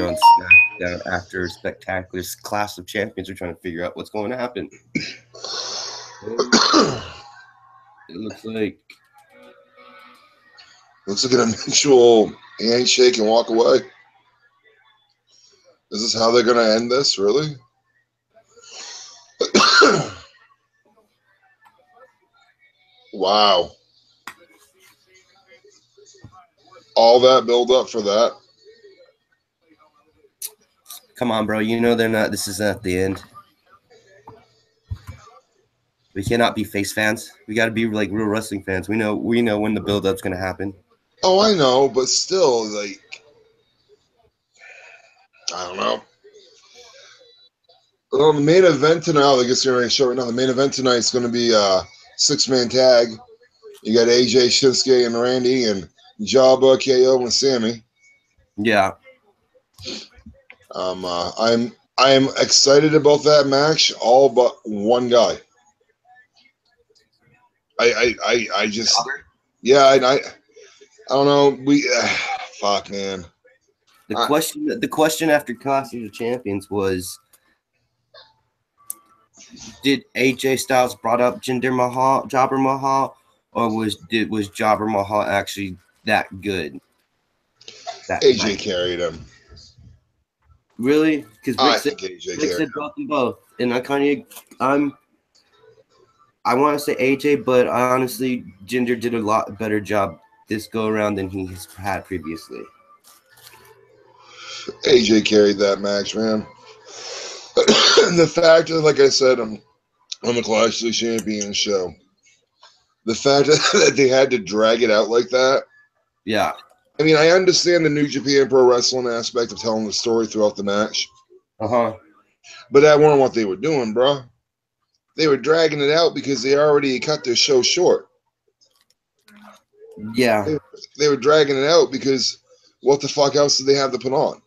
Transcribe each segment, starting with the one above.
on SmackDown after a spectacular clash of champions are trying to figure out what's going to happen. It looks like a mutual handshake and walk away. Is this how they're going to end this, really? Wow. All that build up for that. come on, bro. You know they're not. This is not the end. We cannot be face fans. We got to be like real wrestling fans. We know when the build up's going to happen. Oh, I know, but still, like, I don't know. Well, the main event tonight, I guess you're already showing right now. The main event tonight is going to be a 6-man tag. You got AJ, Shinsuke, and Randy, and Jabba, KO, and Sammy. Yeah. I'm excited about that match. All but one guy. I just I don't know. Fuck, man. The question after Clash of Champions was, did AJ Styles brought up Jinder Mahal, Jabber Mahal, or was Jabber Mahal actually that good? AJ carried him. Really? Because I think AJ carried him. Both, and I want to say AJ, but honestly, Jinder did a lot better job this go around than he has had previously. AJ carried that match, man. The fact that, like I said, on the Clash of Champions show, the fact that they had to drag it out like that. Yeah. I mean, I understand the New Japan Pro Wrestling aspect of telling the story throughout the match. Uh-huh. But that wasn't what they were doing, bro. They were dragging it out because they already cut their show short. Yeah. They were dragging it out because what the fuck else did they have to put on?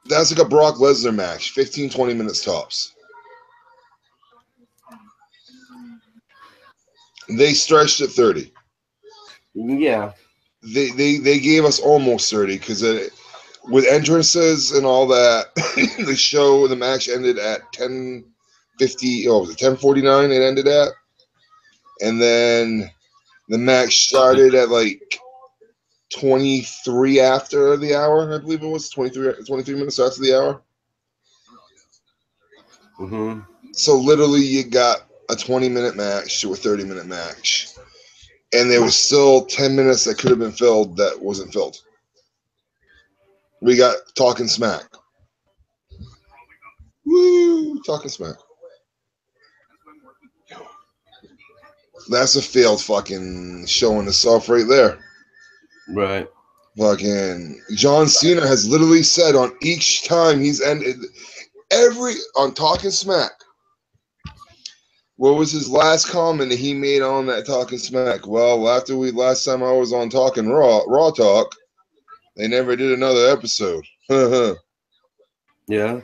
That's like a Brock Lesnar match, 15, 20 minutes tops. They stretched it 30. Yeah. They gave us almost 30 because with entrances and all that, the match ended at 10:50. Oh, was it 10:49? It ended at, and then the match started at like 23 after the hour. I believe it was 23 minutes after the hour. Mm-hmm. So literally, you got a 20-minute match to a 30-minute match. And there was still 10 minutes that could have been filled that wasn't filled. We got Talking Smack. Woo! Talking Smack. That's a failed fucking showing itself right there. Right. Fucking John Cena has literally said on each time he's ended on Talking Smack. What was his last comment that he made on that Talking Smack? Well, last time I was on Talking Raw Talk, they never did another episode. Yeah.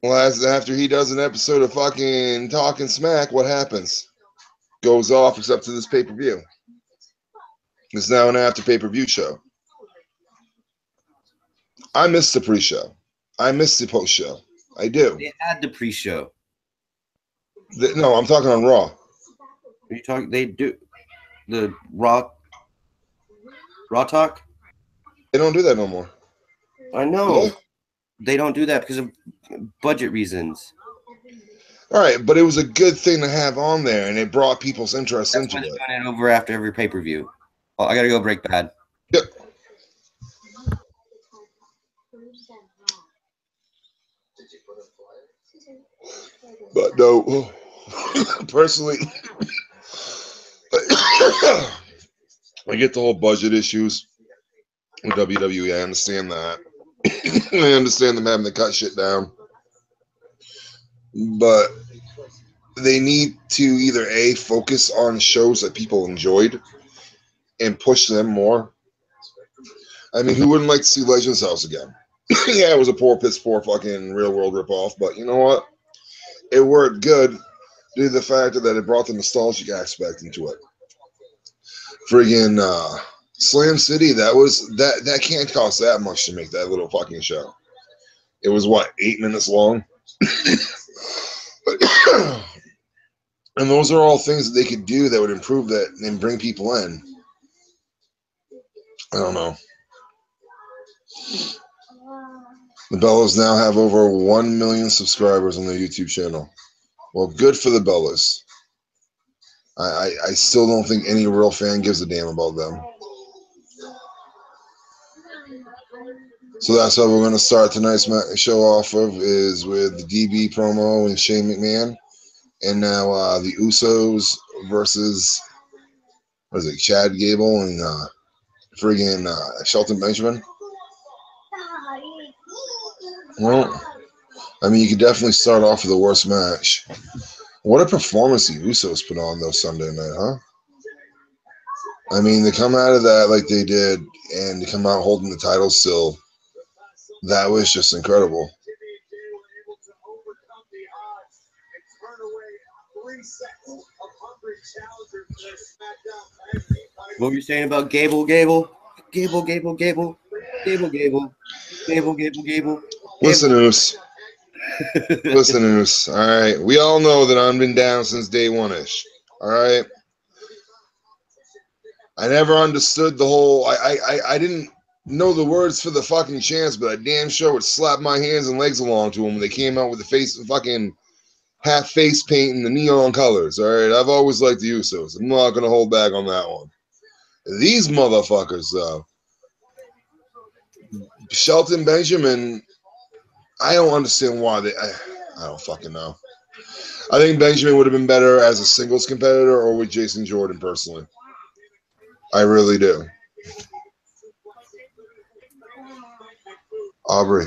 Well, after he does an episode of fucking Talking Smack, what happens? Goes off except to this pay-per-view. It's now an after pay-per-view show. I missed the pre-show. I missed the post-show. I do. They had the pre-show. No, I'm talking on Raw. Are you talking? They do the Raw Talk. They don't do that no more. I know. Yeah. They don't do that because of budget reasons. All right, but it was a good thing to have on there, and it brought people's interest into it. Doing it over after every pay-per-view. Oh, I gotta go break bad. Yep. But no, personally, I get the whole budget issues with WWE. I understand that. I understand them having to cut shit down. But they need to either A, focus on shows that people enjoyed and push them more. I mean, who wouldn't like to see Legends House again? Yeah, it was a piss poor fucking Real World ripoff, but you know what? It worked good due to the fact that it brought the nostalgic aspect into it. Friggin' Slam City, that can't cost that much to make that little fucking show. It was what, 8 minutes long? And those are all things that they could do that would improve that and bring people in. I don't know. The Bellas now have over 1 million subscribers on their YouTube channel. Well, good for the Bellas. I still don't think any real fan gives a damn about them. So that's how we're going to start tonight's show off of, is with the DB promo and Shane McMahon. And now the Usos versus, what is it, Chad Gable and friggin' Shelton Benjamin. Well, I mean, you could definitely start off with the worst match. What a performance the Usos put on, though, Sunday night, huh? I mean, to come out of that like they did and to come out holding the title still, that was just incredible. What were you saying about Gable? Gable. Listen, Oos. Listen, Oos. All right. We all know that I've been down since day one-ish. All right. I never understood the whole. I didn't know the words for the fucking chants, but I damn sure would slap my hands and legs along to them when they came out with the face fucking half face paint and the neon colors. All right. I've always liked the Usos. I'm not gonna hold back on that one. These motherfuckers, though. Shelton Benjamin, I don't understand why they. I don't fucking know. I think Benjamin would have been better as a singles competitor or with Jason Jordan, personally. I really do. Aubrey.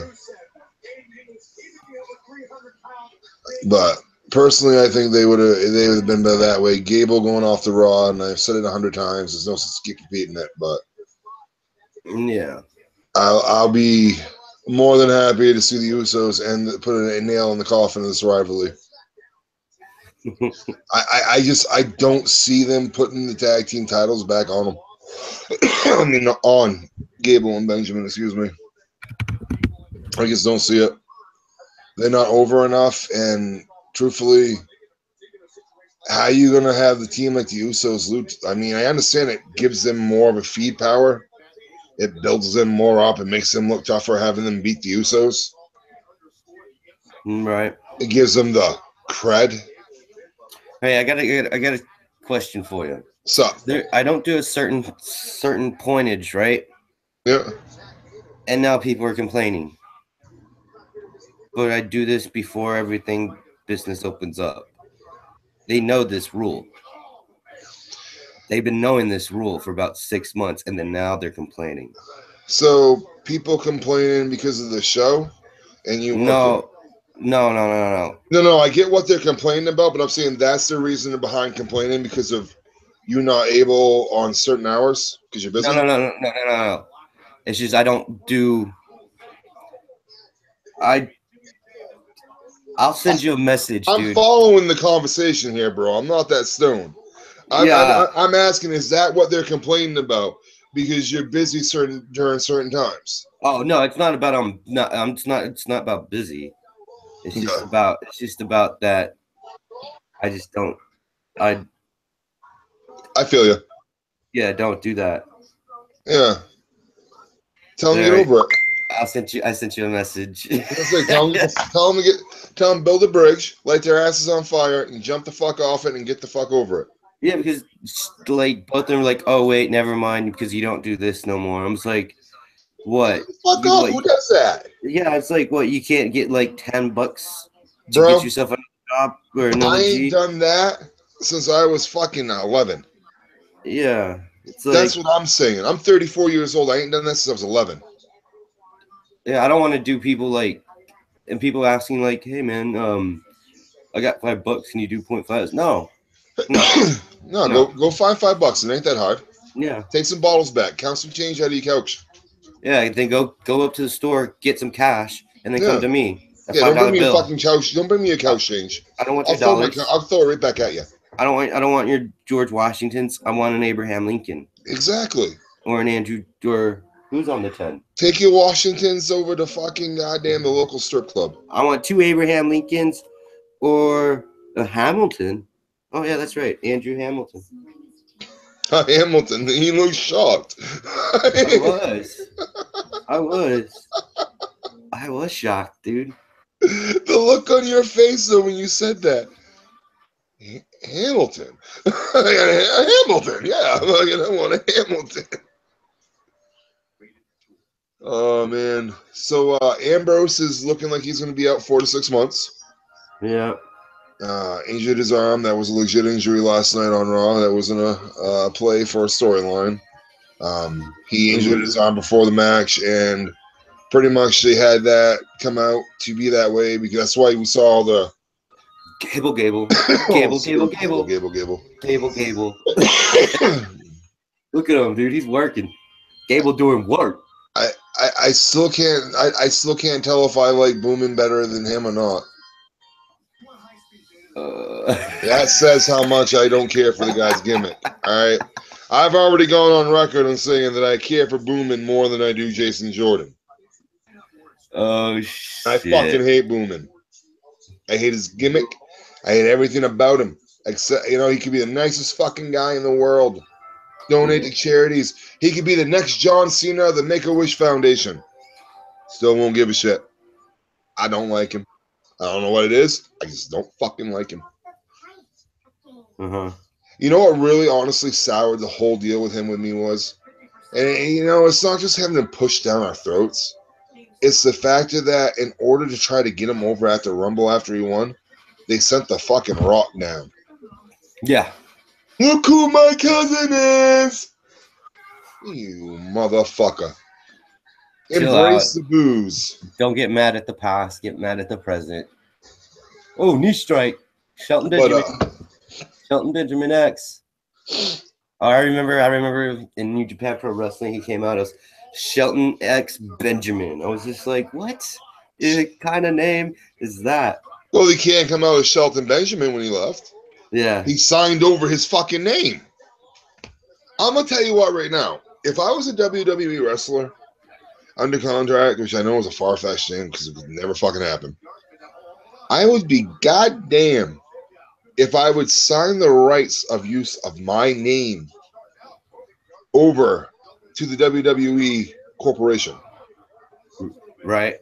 But personally, I think they would have been better that way. Gable going off the Raw, and I've said it 100 times. There's no skip competing it, but yeah, I'll be more than happy to see the Usos and put a nail in the coffin of this rivalry. I don't see them putting the tag team titles back on them. I mean, on Gable and Benjamin, excuse me. I just don't see it. They're not over enough, and truthfully, how are you going to have the team like the Usos loot? I mean, I understand it gives them more of a feed power. It builds them more up and makes them look tougher having them beat the Usos. Right. It gives them the cred. Hey, I got a question for you. Sup? I don't do a certain pointage, right? Yeah. And now people are complaining. But I do this before everything business opens up. They know this rule. They've been knowing this rule for about 6 months, and then now they're complaining. So people complaining because of the show, and you No. No, I get what they're complaining about, but I'm saying that's the reason behind complaining, because of you not able on certain hours because you're busy. No. It's just I don't do. I'll send you a message, dude. I'm following the conversation here, bro. I'm not that stoned. I'm asking, is that what they're complaining about? Because you're busy during certain times. Oh no, it's not about it's not about busy. It's just about that. I just don't. I feel you. Yeah, don't do that. Yeah. Tell them to get over it. I sent you a message. Tell them build a bridge, light their asses on fire, and jump the fuck off it and get the fuck over it. Yeah, because like both of them are like, oh wait, never mind, because you don't do this no more. I'm just like, what? Fuck off! Who does that? Yeah, it's like what, you can't get like $10 to Bro, get yourself a job or another. I ain't done that since I was fucking 11. Yeah, it's like, that's what I'm saying. I'm 34 years old. I ain't done that since I was 11. Yeah, I don't want to do people like, and people asking like, hey man, I got $5. Can you do 0.5s? No. Go find $5. It ain't that hard. Yeah. Take some bottles back. Count some change out of your couch. Yeah, then go up to the store, get some cash, and then come to me. Don't bring me a fucking couch. Don't bring me a couch change. I don't want your dollars. I'll throw it right back at you. I don't want your George Washingtons. I want an Abraham Lincoln. Exactly. Or an Andrew, or who's on the 10? Take your Washingtons over to fucking goddamn the local strip club. I want 2 Abraham Lincolns or a Hamilton. Oh, yeah, that's right. Andrew Hamilton. Hamilton, he looks shocked. I was shocked, dude. The look on your face, though, when you said that. Hamilton. Hamilton, yeah. I want a Hamilton. Oh, man. So, Ambrose is looking like he's going to be out 4 to 6 months. Yeah. Injured his arm. That was a legit injury last night on Raw. That wasn't a play for a storyline. He injured his arm before the match, and pretty much they had that come out to be that way because that's why we saw the Gable. Gable. Look at him, dude. He's working. Gable doing work. I still can't tell if I like Boomin better than him or not. That says how much I don't care for the guy's gimmick. All right, I've already gone on record and saying that I care for Boomin more than I do Jason Jordan. Oh shit! I fucking hate Boomin. I hate his gimmick. I hate everything about him. Except, he could be the nicest fucking guy in the world. Donate to charities. He could be the next John Cena of the Make-A-Wish Foundation. Still won't give a shit. I don't like him. I don't know what it is. I just don't fucking like him. You know what really honestly soured the whole deal with him with me was? And, it's not just having him pushed down our throats. It's the fact that in order to try to get him over at the Rumble after he won, they sent the fucking Rock down. Yeah. Look who my cousin is! You motherfucker. Embrace the booze. Don't get mad at the past. Get mad at the present. Oh, knee strike. Shelton Benjamin. Shelton Benjamin X. I remember in New Japan Pro Wrestling, he came out as Shelton X Benjamin. I was just like, what kind of name is that? Well, he can't come out as Shelton Benjamin when he left. Yeah. He signed over his fucking name. I'm going to tell you what right now. If I was a WWE wrestler under contract, which I know is a far-fetched thing because it would never fucking happen, I would be goddamn if I would sign the rights of use of my name over to the WWE corporation. Right.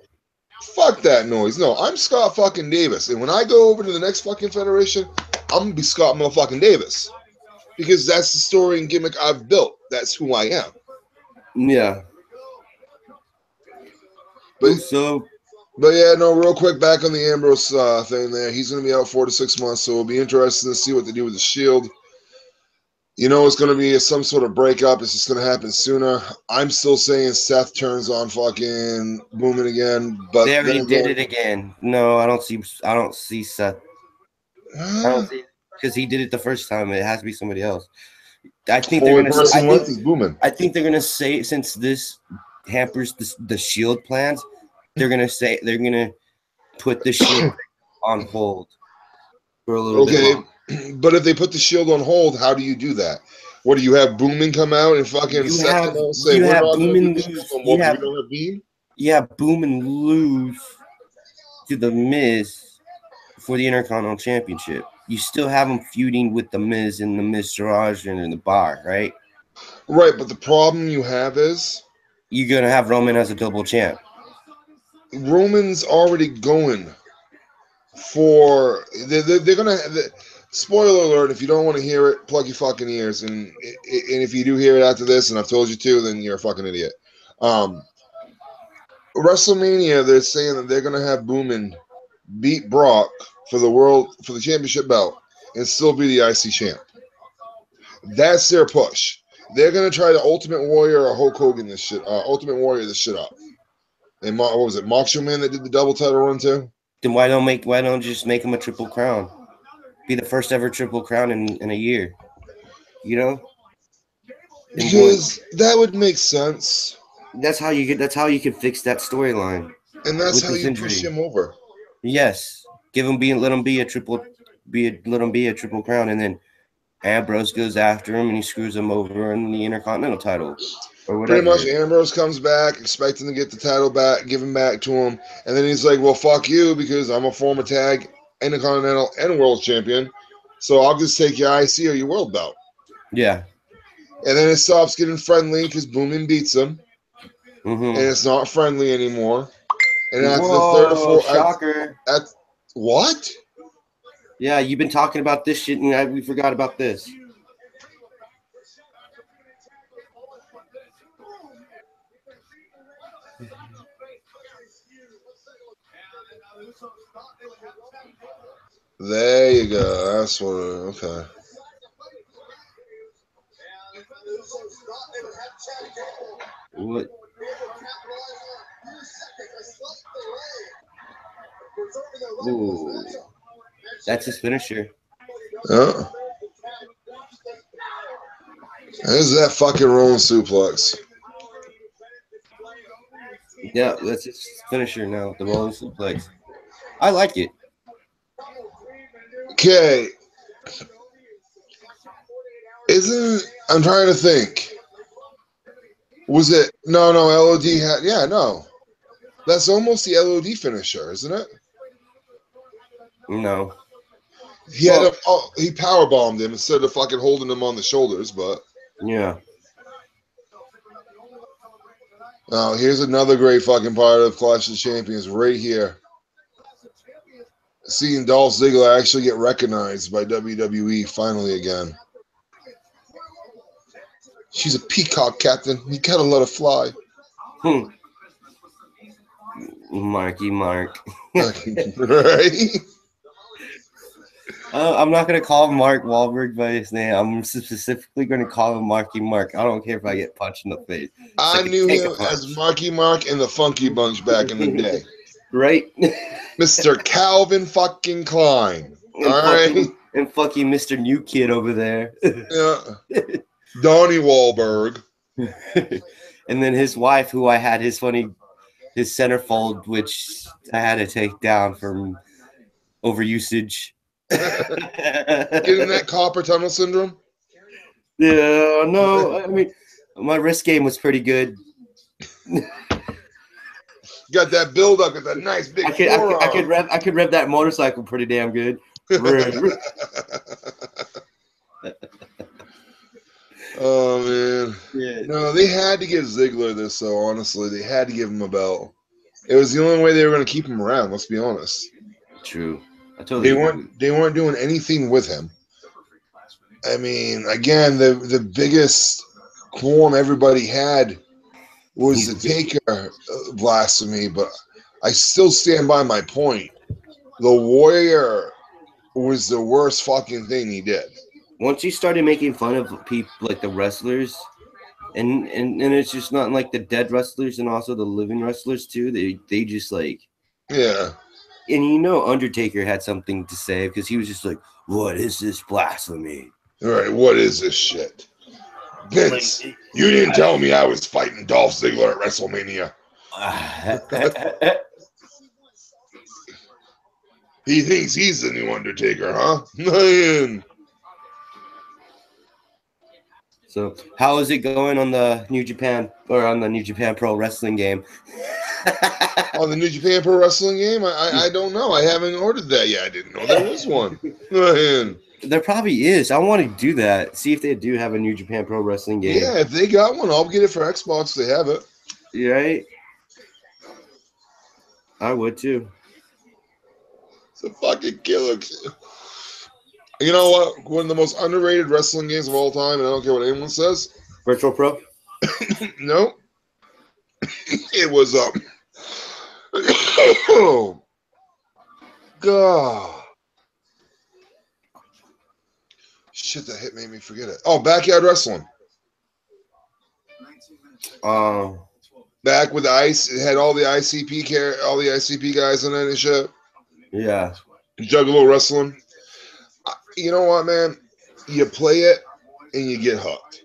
Fuck that noise. No, I'm Scott fucking Davis. And when I go over to the next fucking federation, I'm going to be Scott motherfucking Davis. Because that's the story and gimmick I've built. That's who I am. Yeah. But yeah, no, real quick, back on the Ambrose thing there. He's going to be out 4 to 6 months, so it'll be interesting to see what they do with the Shield. It's going to be some sort of breakup. It's just going to happen sooner. I'm still saying Seth turns on fucking Boomin again, but they already did it again. No, I don't see Seth. I don't see, because he did it the first time. It has to be somebody else. I think they're going to. I think they're going to say, since this hampers the Shield plans, they're going to put the Shield on hold for a little bit. Okay. But if they put the Shield on hold, how do you do that? What do you have Boomin come out and fucking Seth come out and say, we're not going to do this no more, we don't have Beam? Yeah, Boomin lose to the Miz for the Intercontinental Championship. You still have him feuding with the Miz and the Miztourage and in the bar, right? Right, but the problem you have is you're gonna have Roman as a double champ. Roman's already going for they're gonna. Spoiler alert, if you don't want to hear it, plug your fucking ears. And if you do hear it after this, and I've told you to, then you're a fucking idiot. WrestleMania, they're saying that they're going to have Boomin beat Brock for the championship belt and still be the IC champ. That's their push. They're going to try to Ultimate Warrior or Hulk Hogan this shit. Ultimate Warrior this shit up. And what was it, Macho Man that did the double title run too? Then why don't just make him a Triple Crown? Be the first ever Triple Crown in a year, Because that would make sense. That's how you can fix that storyline. And that's how you push him over. Yes, let him be a Triple Crown, and then Ambrose goes after him and he screws him over in the Intercontinental title or Pretty whatever. much, Ambrose comes back expecting to get the title back, give him back to him, and then he's like, "Well, fuck you, because I'm a former tag, Intercontinental, and World Champion, so I'll just take your IC or your World Belt." Yeah. And then it stops getting friendly because Boomin beats him, and it's not friendly anymore. And after the third or fourth, shocker! What? Yeah, you've been talking about this shit, and we forgot about this. There you go. That's what. Okay. What? Ooh. That's his finisher. Yeah. There's that fucking rolling suplex. Yeah, that's his finisher now, the rolling suplex. I like it. Okay. I'm trying to think. Was it? No, LOD had. Yeah, no. That's almost the LOD finisher, isn't it? No. He had he powerbombed him instead of fucking holding him on the shoulders, but. Yeah. Oh, here's another great fucking part of Clash of Champions right here. Seeing Dolph Ziggler actually get recognized by WWE finally again. She's a peacock, Captain. You gotta let her fly. Marky Mark. Right? I'm not going to call him Mark Wahlberg by his name. I'm specifically going to call him Marky Mark. I don't care if I get punched in the face. I knew him as Marky Mark and the Funky Bunch back in the day. Right? Mr. Calvin fucking Klein. All right? And fucking Mr. New Kid over there. Yeah. Donnie Wahlberg. And then his wife, who I had his centerfold, which I had to take down from overusage. Getting that carpal tunnel syndrome? Yeah, no. I mean, my wrist game was pretty good. Got that build up, got that nice big. I could rev that motorcycle pretty damn good. Oh man. Yeah. No, they had to give Ziggler this though, honestly. They had to give him a belt. It was the only way they were gonna keep him around, let's be honest. True. I totally they weren't doing anything with him. I mean, again, the biggest qualm everybody had was the Taker blasphemy, but I still stand by my point. The Warrior was the worst fucking thing he did. Once you started making fun of people like the wrestlers, and it's just not like the dead wrestlers and also the living wrestlers too. They just like, yeah. And you know, Undertaker had something to say because he was just like, "What is this blasphemy? All right, what is this shit? Vince, you didn't tell me I was fighting Dolph Ziggler at WrestleMania." He thinks he's the new Undertaker, huh? Man. So, how is it going on the New Japan Pro Wrestling game? On the New Japan Pro Wrestling game? I don't know. I haven't ordered that yet. I didn't know there was one. Man. There probably is. I want to do that. See if they do have a New Japan Pro Wrestling game. Yeah, if they got one, I'll get it for Xbox. They have it. Right? I would too. It's a fucking killer. You know what? One of the most underrated wrestling games of all time, and I don't care what anyone says. Virtual Pro? No. It was oh God. Shit, that hit made me forget it. Oh, Backyard Wrestling. Back with the ice, it had all the ICP guys in it and shit. Yeah. Juggalo Wrestling. You know what, man? You play it and you get hooked.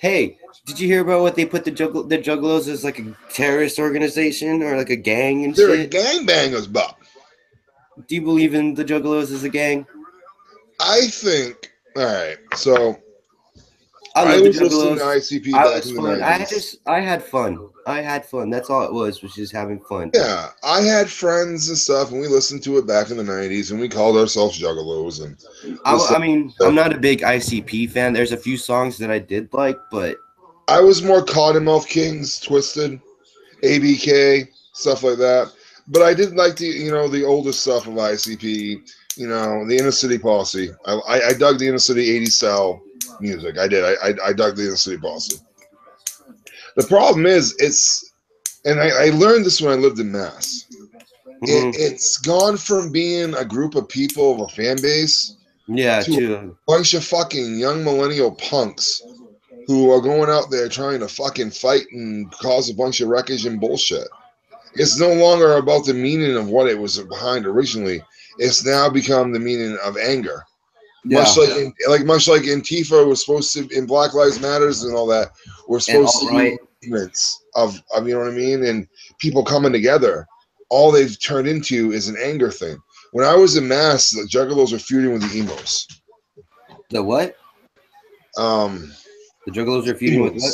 Hey, did you hear about what they put the Juggalos as like a terrorist organization or like a gang and They're shit? a gangbangers, Bob. Do you believe in the Juggalos as a gang? I think All right, so I I love the was listening to Juggalos. ICP I back was in the fun. 90s. I had fun. I had fun. That's all it was just having fun. Yeah, I had friends and stuff, and we listened to it back in the 90s, and we called ourselves Juggalos. And I mean, I'm not a big ICP fan. There's a few songs that I did like, but I was more Cottonmouth Kings, Twisted, ABK, stuff like that. But I did like the older stuff of ICP, the Inner City Posse. I dug the Inner City 80s style music. I did. I dug the Inner City Posse. The problem is, and I learned this when I lived in Mass. It's gone from being a group of people of a fan base to a bunch of fucking young millennial punks who are going out there trying to fucking fight and cause a bunch of wreckage and bullshit. It's no longer about the meaning of what it was behind originally. It's now become the meaning of anger. Yeah. Much like Antifa was supposed to, in Black Lives Matters and all that, we're supposed to be movements of you know what I mean, and people coming together. All they've turned into is an anger thing. When I was in Mass, the Juggalos were feuding with the emos. The what? The Juggalos are feuding with what?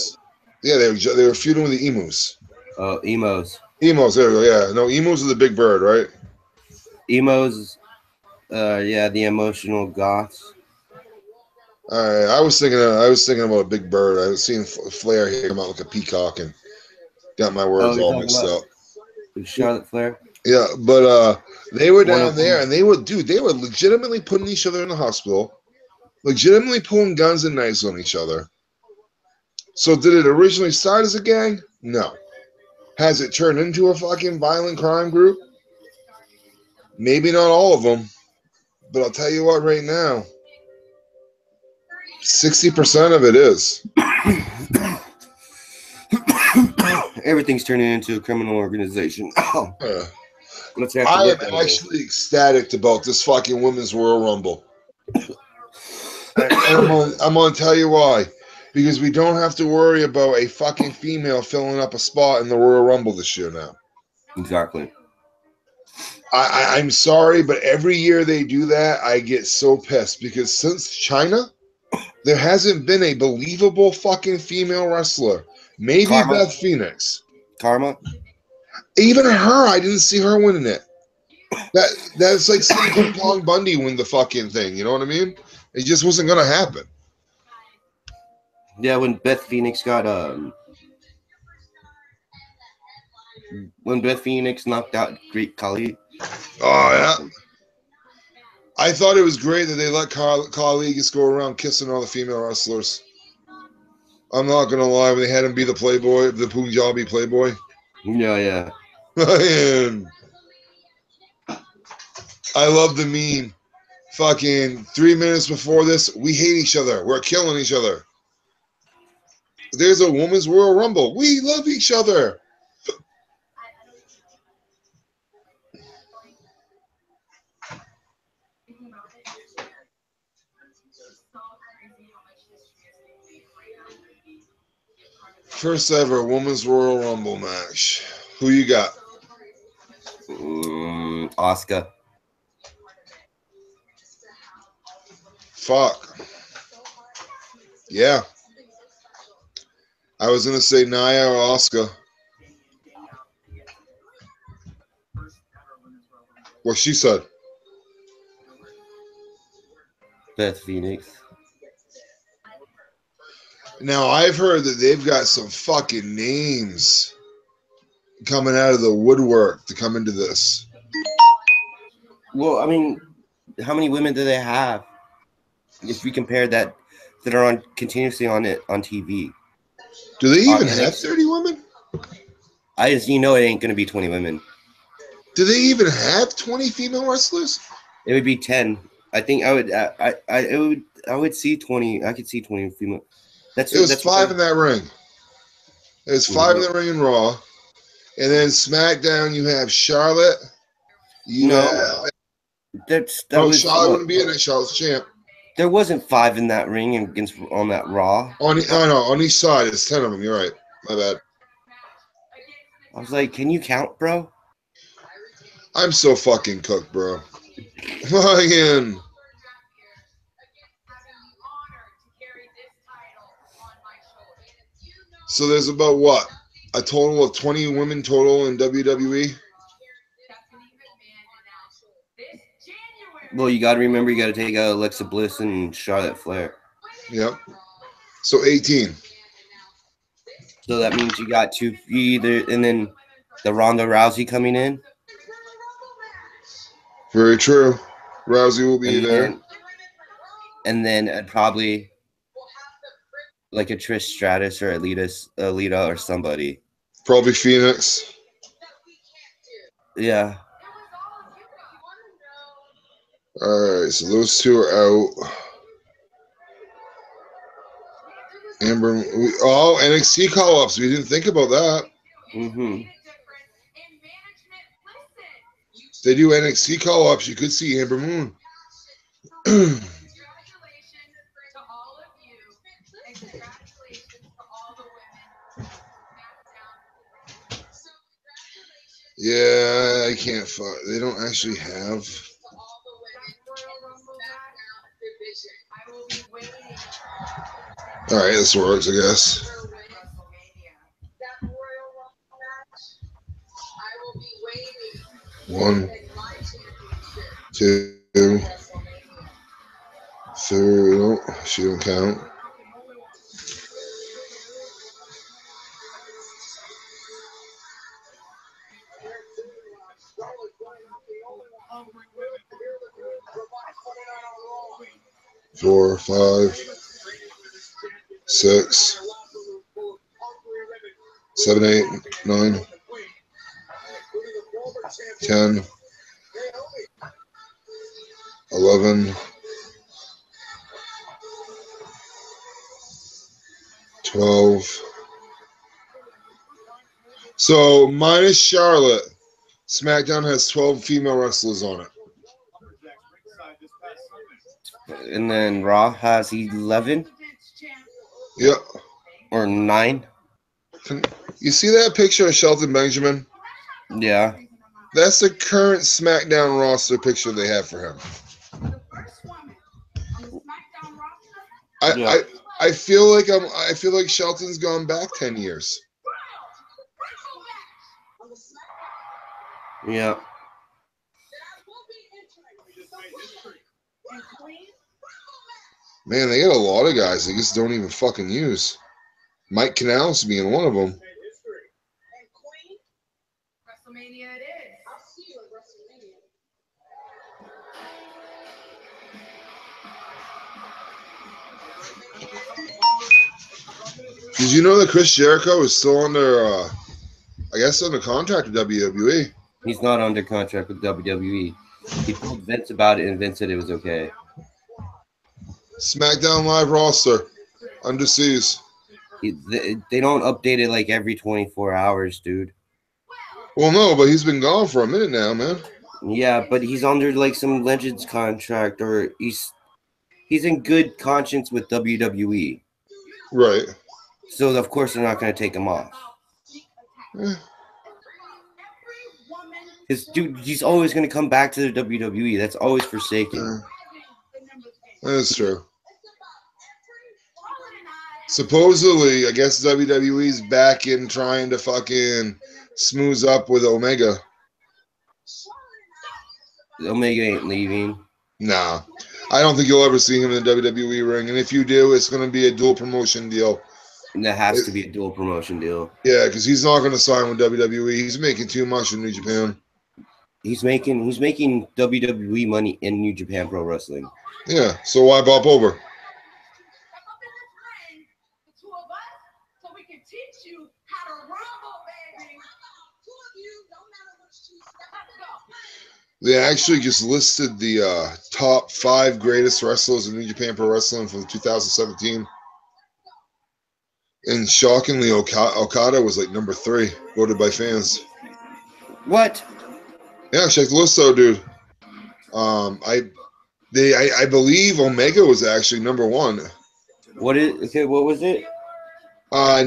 Yeah, they were feuding with the emus. Oh, emos. Emos, there we go. Yeah, no, emos are the big bird, right? Emos, yeah, the emotional goths. I was thinking about a big bird. I was seeing Flair here come out like a peacock and got my words all mixed up. Charlotte Flair. Yeah, but they were down there and they were legitimately putting each other in the hospital, legitimately pulling guns and knives on each other. So did it originally start as a gang? No. Has it turned into a fucking violent crime group? Maybe not all of them, but I'll tell you what right now, 60% of it is. Everything's turning into a criminal organization. I am actually ecstatic about this fucking Women's Royal Rumble. And I'm going to tell you why. Because we don't have to worry about a fucking female filling up a spot in the Royal Rumble this year now. Exactly. I'm sorry, but every year they do that, I get so pissed. Because since China, there hasn't been a believable fucking female wrestler. Maybe Karma. Beth Phoenix. Karma. Even her, I didn't see her winning it. That's like seeing Pong Bundy win the fucking thing. You know what I mean? It just wasn't going to happen. Yeah, when Beth Phoenix got when Beth Phoenix knocked out Greek Khali. Oh yeah. I thought it was great that they let Khali just go around kissing all the female wrestlers. I'm not gonna lie, when they had him be the playboy, the Punjabi playboy. Yeah. Man. I love the meme. Fucking 3 minutes before this, we hate each other. We're killing each other. There's a Women's Royal Rumble. We love each other. First ever Women's Royal Rumble match. Who you got? Asuka. Fuck. Yeah. I was going to say Nia or Asuka. What she said. Beth Phoenix. Now, I've heard that they've got some fucking names coming out of the woodwork to come into this. Well, I mean, how many women do they have? If we compare that are on continuously on TV. Do they even have 30 women? It ain't going to be 20 women. Do they even have 20 female wrestlers? It would be 10. I think I would see 20. I could see 20 female. It was 5 in that ring. It was 5 in the ring in Raw. And then SmackDown, you have Charlotte. Charlotte wouldn't be in it. Charlotte's champ. There wasn't 5 in that ring on that Raw. On each side, it's 10 of them. You're right. My bad. I was like, can you count, bro? I'm so fucking cooked, bro. Fucking. So there's about what? A total of 20 women total in WWE? Well, you got to remember, you got to take out Alexa Bliss and Charlotte Flair. Yep. So 18. So that means you got two either, and then the Ronda Rousey coming in. Very true. Rousey will be And there. then probably like a Trish Stratus or Alita or somebody. Probably Phoenix. Yeah. All right, so those two are out. Amber, NXT call-ups. We didn't think about that. Mm-hmm. If they do NXT call-ups, you could see Amber Moon. Yeah, I can't find. They don't actually have. All right, this works, I guess. One, two, three. No, she don't count. Four, 5, 6, 7, 8, 9, 10, 11, 12. So minus Charlotte, SmackDown has 12 female wrestlers on it. And then Raw has 11. Yep. Or 9. You see that picture of Shelton Benjamin? Yeah. That's the current SmackDown roster picture they have for him. I feel like Shelton's gone back 10 years. Yeah. Man, they got a lot of guys they just don't even fucking use. Mike Canales being one of them. Did you know that Chris Jericho is still under, under contract with WWE? He's not under contract with WWE. He told Vince about it, and Vince said it was okay. SmackDown Live roster, under siege. They don't update it like every 24 hours, dude. Well, no, but he's been gone for a minute now, man. Yeah, but he's under like some Legends contract, or he's in good conscience with WWE. Right. So of course they're not going to take him off. Because dude, he's always going to come back to the WWE. That's always forsaken. That's true. Supposedly, I guess WWE's back in trying to fucking smooth up with Omega. Omega ain't leaving. Nah. I don't think you'll ever see him in the WWE ring. And if you do, it's going to be a dual promotion deal. And that has to be a dual promotion deal. Yeah, because he's not going to sign with WWE. He's making too much in New Japan. He's making WWE money in New Japan Pro Wrestling. Yeah, so why bop over? They actually just listed the top 5 greatest wrestlers in New Japan Pro Wrestling from 2017. And shockingly, Okada was like number 3, voted by fans. What? Yeah, check the list out, dude. I believe Omega was actually number 1. What was it?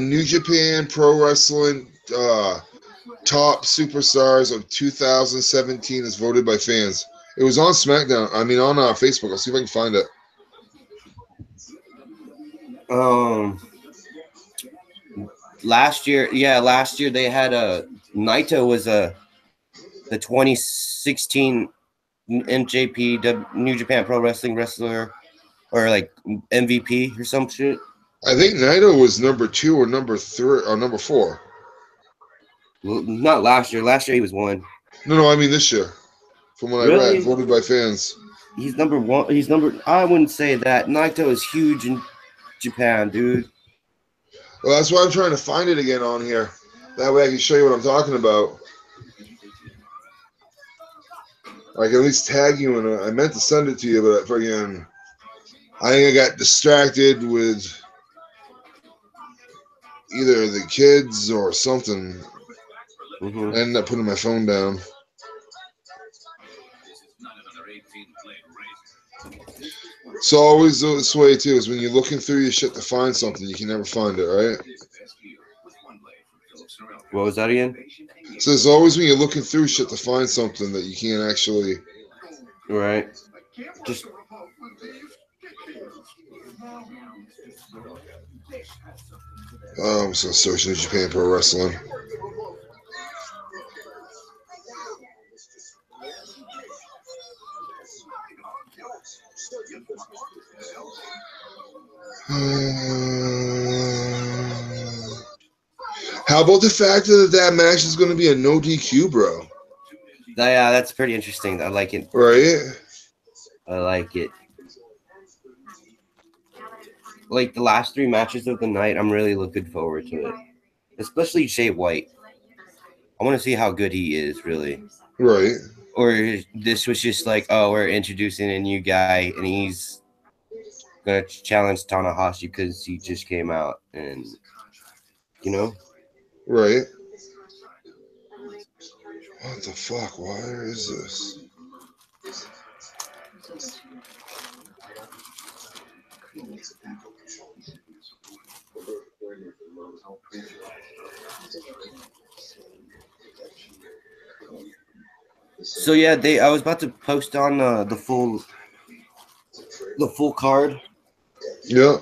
New Japan Pro Wrestling top superstars of 2017 is voted by fans. It was on SmackDown. I mean, on Facebook. I'll see if I can find it. last year, they had Naito was the 2016 NJP New Japan Pro Wrestling wrestler, or like MVP or some shit. I think Naito was number 2 or number 3 or number 4. Well, not last year. Last year he was 1. No, I mean this year. From what I read, voted by fans. He's number 1. He's number. I wouldn't say that. Naito is huge in Japan, dude. Well, that's why I'm trying to find it again on here. That way I can show you what I'm talking about. I can at least tag you in I meant to send it to you, but friggin' I think I got distracted with either the kids or something. I ended up putting my phone down. So always this way too, is when you're looking through your shit to find something, you can never find it, right? What was that again? So it's always when you're looking through shit to find something that you can't actually. Right. Just. I'm just gonna search New Japan Pro Wrestling. How about the fact that match is going to be a no DQ, bro? Yeah, that's pretty interesting. I like it. Right? I like it. Like the last 3 matches of the night, I'm really looking forward to it. Especially Jay White. I want to see how good he is, really. Right. Or this was just like, oh, we're introducing a new guy, and he's gonna challenge Tanahashi because he just came out, and you know. Right. What the fuck? Where is this? So yeah, I was about to post on the full card. Yeah.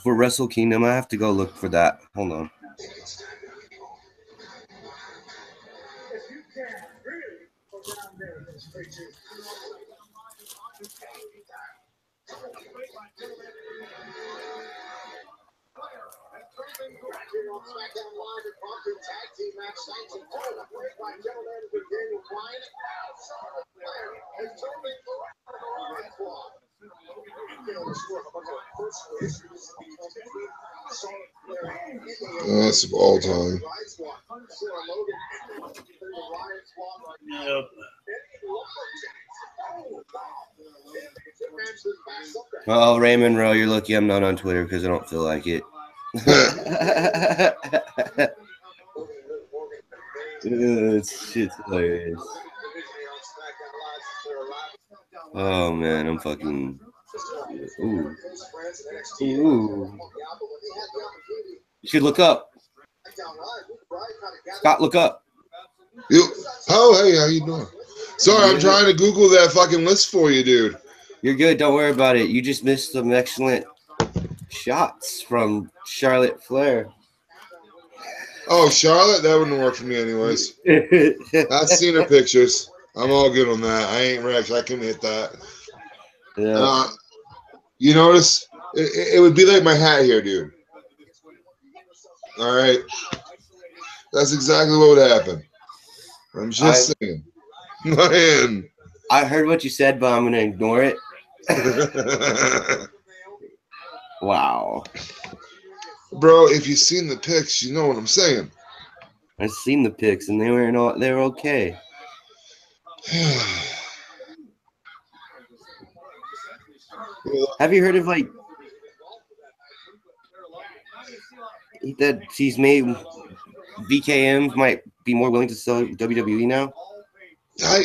For Wrestle Kingdom, I have to go look for that. Hold on. Smackdown Live and Boston Tag Team Match 19 by General Manager Daniel Bryan. Charlotte Flair has turned me around the Lions Club. That's of all time. Yep. Oh, Raymond Rowe, you're lucky I'm not on Twitter because I don't feel like it. Shit's hilarious. Oh man, I'm fucking. Ooh. Ooh. You should look up. Scott, look up. Oh, hey, how you doing? Sorry, I'm trying to Google that fucking list for you, dude. You're good. Don't worry about it. You just missed some excellent shots from Charlotte Flair. Oh, Charlotte? That wouldn't work for me anyways. I've seen her pictures. I'm all good on that. I ain't Rex. I can hit that. Yeah. You notice? It would be like my hat here, dude. All right. That's exactly what would happen. I'm just saying. Man. I heard what you said, but I'm going to ignore it. Wow. Bro, if you've seen the pics, you know what I'm saying. I've seen the pics, and they were okay. Have you heard of like that he's made VKM might be more willing to sell WWE now? I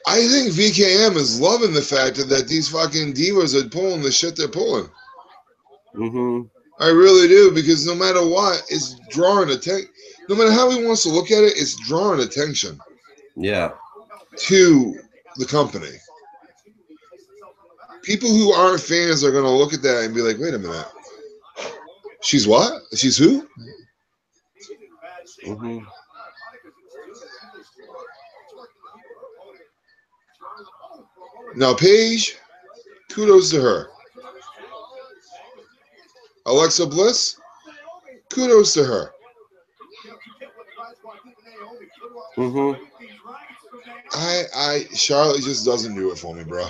think VKM is loving the fact that these fucking divas are pulling the shit they're pulling. Mm-hmm. I really do, because no matter what, it's drawing attention. No matter how he wants to look at it, it's drawing attention. Yeah. To the company. People who aren't fans are going to look at that and be like, wait a minute. She's what? She's who? Mm-hmm. Now, Paige, kudos to her. Alexa Bliss, kudos to her. Mm-hmm. Charlotte just doesn't do it for me, bro.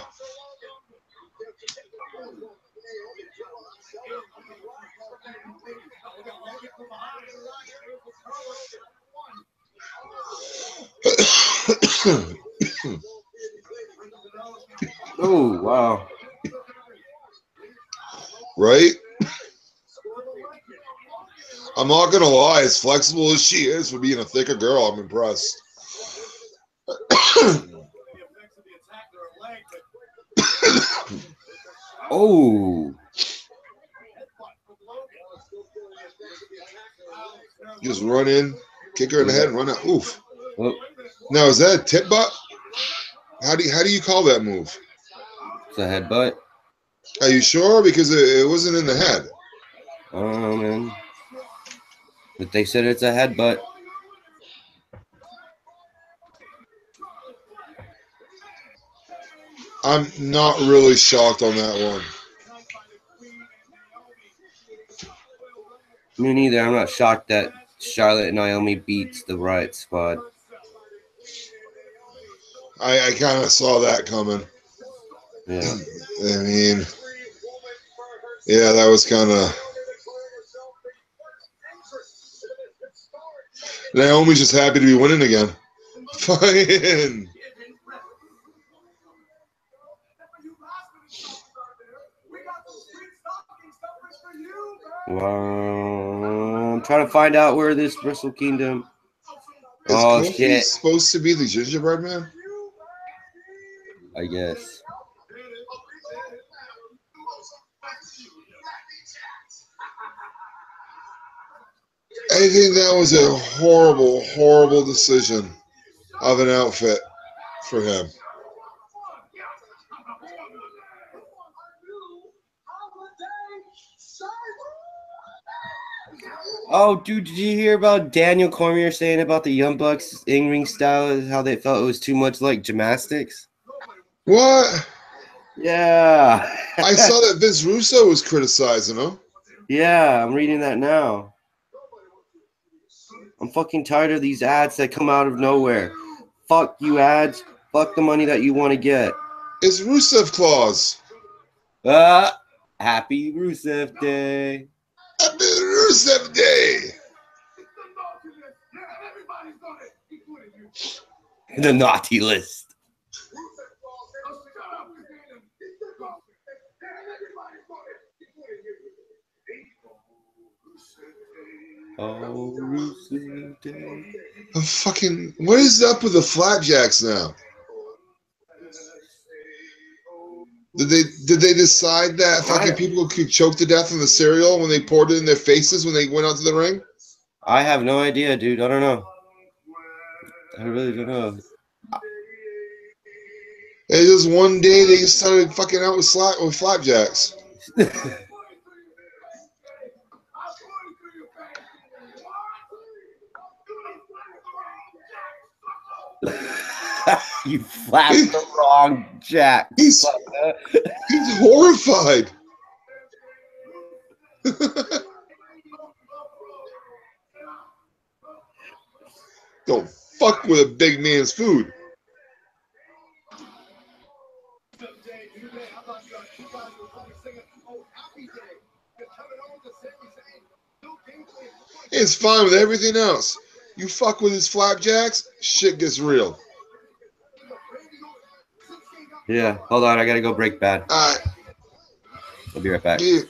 Oh, wow. Right? I'm not gonna lie, as flexible as she is for being a thicker girl, I'm impressed. Oh. Just run in, kick her in the head, and run out. Oof. Oh, Now, is that a tip butt? How do you call that move? it's a headbutt. Are you sure? Because it wasn't in the head. Oh, man. But they said it's a headbutt. I'm not really shocked on that one. Me neither. I'm not shocked that Charlotte and Naomi beats the Riot Squad. I kind of saw that coming. Yeah. I mean, yeah, that was kind of. Naomi's just happy to be winning again. Fine. Well, I'm trying to find out where this Wrestle Kingdom. Is Oh, Kofi shit. supposed to be the gingerbread man? I guess. I think that was a horrible, horrible decision of an outfit for him. Oh, dude, did you hear about Daniel Cormier saying about the Young Bucks in-ring style, how they felt it was too much like gymnastics? What? Yeah. I saw that Vince Russo was criticizing him. Yeah, I'm reading that now. I'm fucking tired of these ads that come out of nowhere. Fuck you ads. Fuck the money that you want to get. It's Rusev Claus. Happy Rusev Day. Happy Rusev Day. The naughty list. Oh, Rusev Day. Fucking, what is up with the flapjacks now? Did they decide that fucking people could choke to death in the cereal when they poured it in their faces when they went out to the ring? I have no idea, dude. I don't know. I really don't know. And just one day they just started fucking out with flapjacks. You flapped the wrong jack. He's horrified. Don't fuck with a big man's food. It's fine with everything else. You fuck with his flapjacks, shit gets real. Yeah, hold on. I gotta go break bad. All right. I'll be right back. Yeah.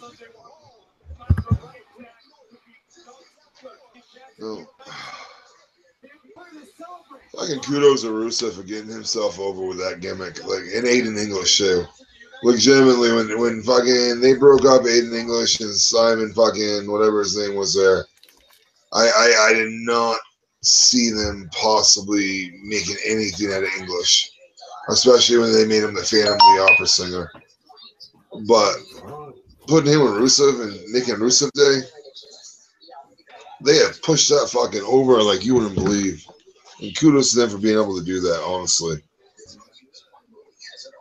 Oh. Fucking kudos to Rusev for getting himself over with that gimmick. Like, in Aiden English, too. Legitimately, when fucking they broke up Aiden English and Simon fucking whatever his name was there, I did not see them possibly making anything out of English, especially when they made him the Phantom of the Opera singer. But putting him with Rusev and making Rusev Day, They have pushed that fucking over like you wouldn't believe. And kudos to them for being able to do that, honestly.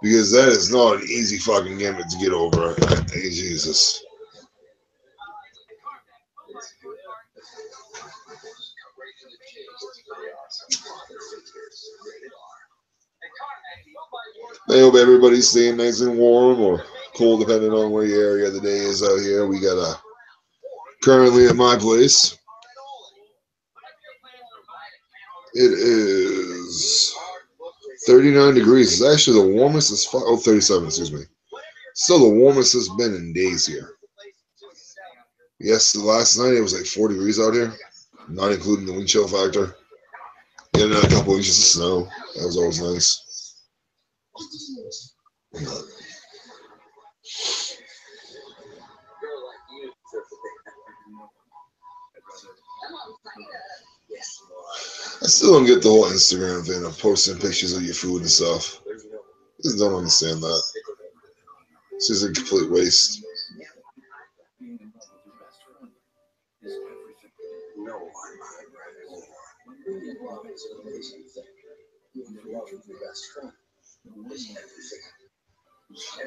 Because that is not an easy fucking gimmick to get over. Hey, Jesus. I hope everybody's staying nice and warm or cold, depending on where your area of the day is out here. We got currently at my place, it is 39 degrees. It's actually the warmest it's 37, excuse me. Still the warmest it's been in days here. Yes, last night it was like 4 degrees out here, not including the wind chill factor. Getting a couple inches of snow. That was always nice. I still don't get the whole Instagram thing of posting pictures of your food and stuff. I just don't understand that. It's just a complete waste.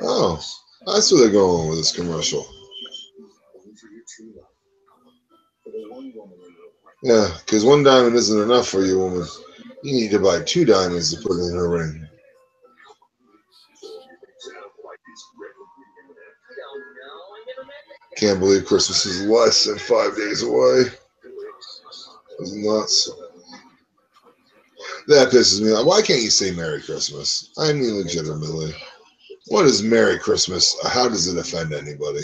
Oh, that's where they're going with this commercial. Yeah, because one diamond isn't enough for you, woman. You need to buy 2 diamonds to put in her ring. Can't believe Christmas is less than 5 days away. That's nuts. That pisses me off. Why can't you say Merry Christmas? I mean, legitimately. What is Merry Christmas? How does it offend anybody?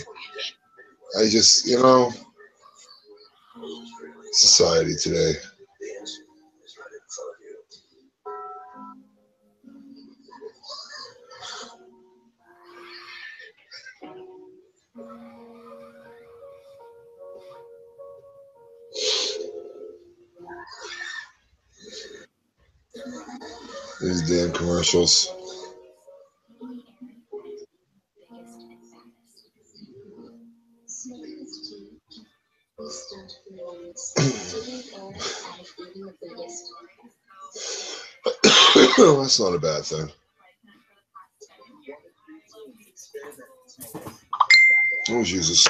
I just, society today. These damn commercials. That's not a bad thing. Oh, Jesus.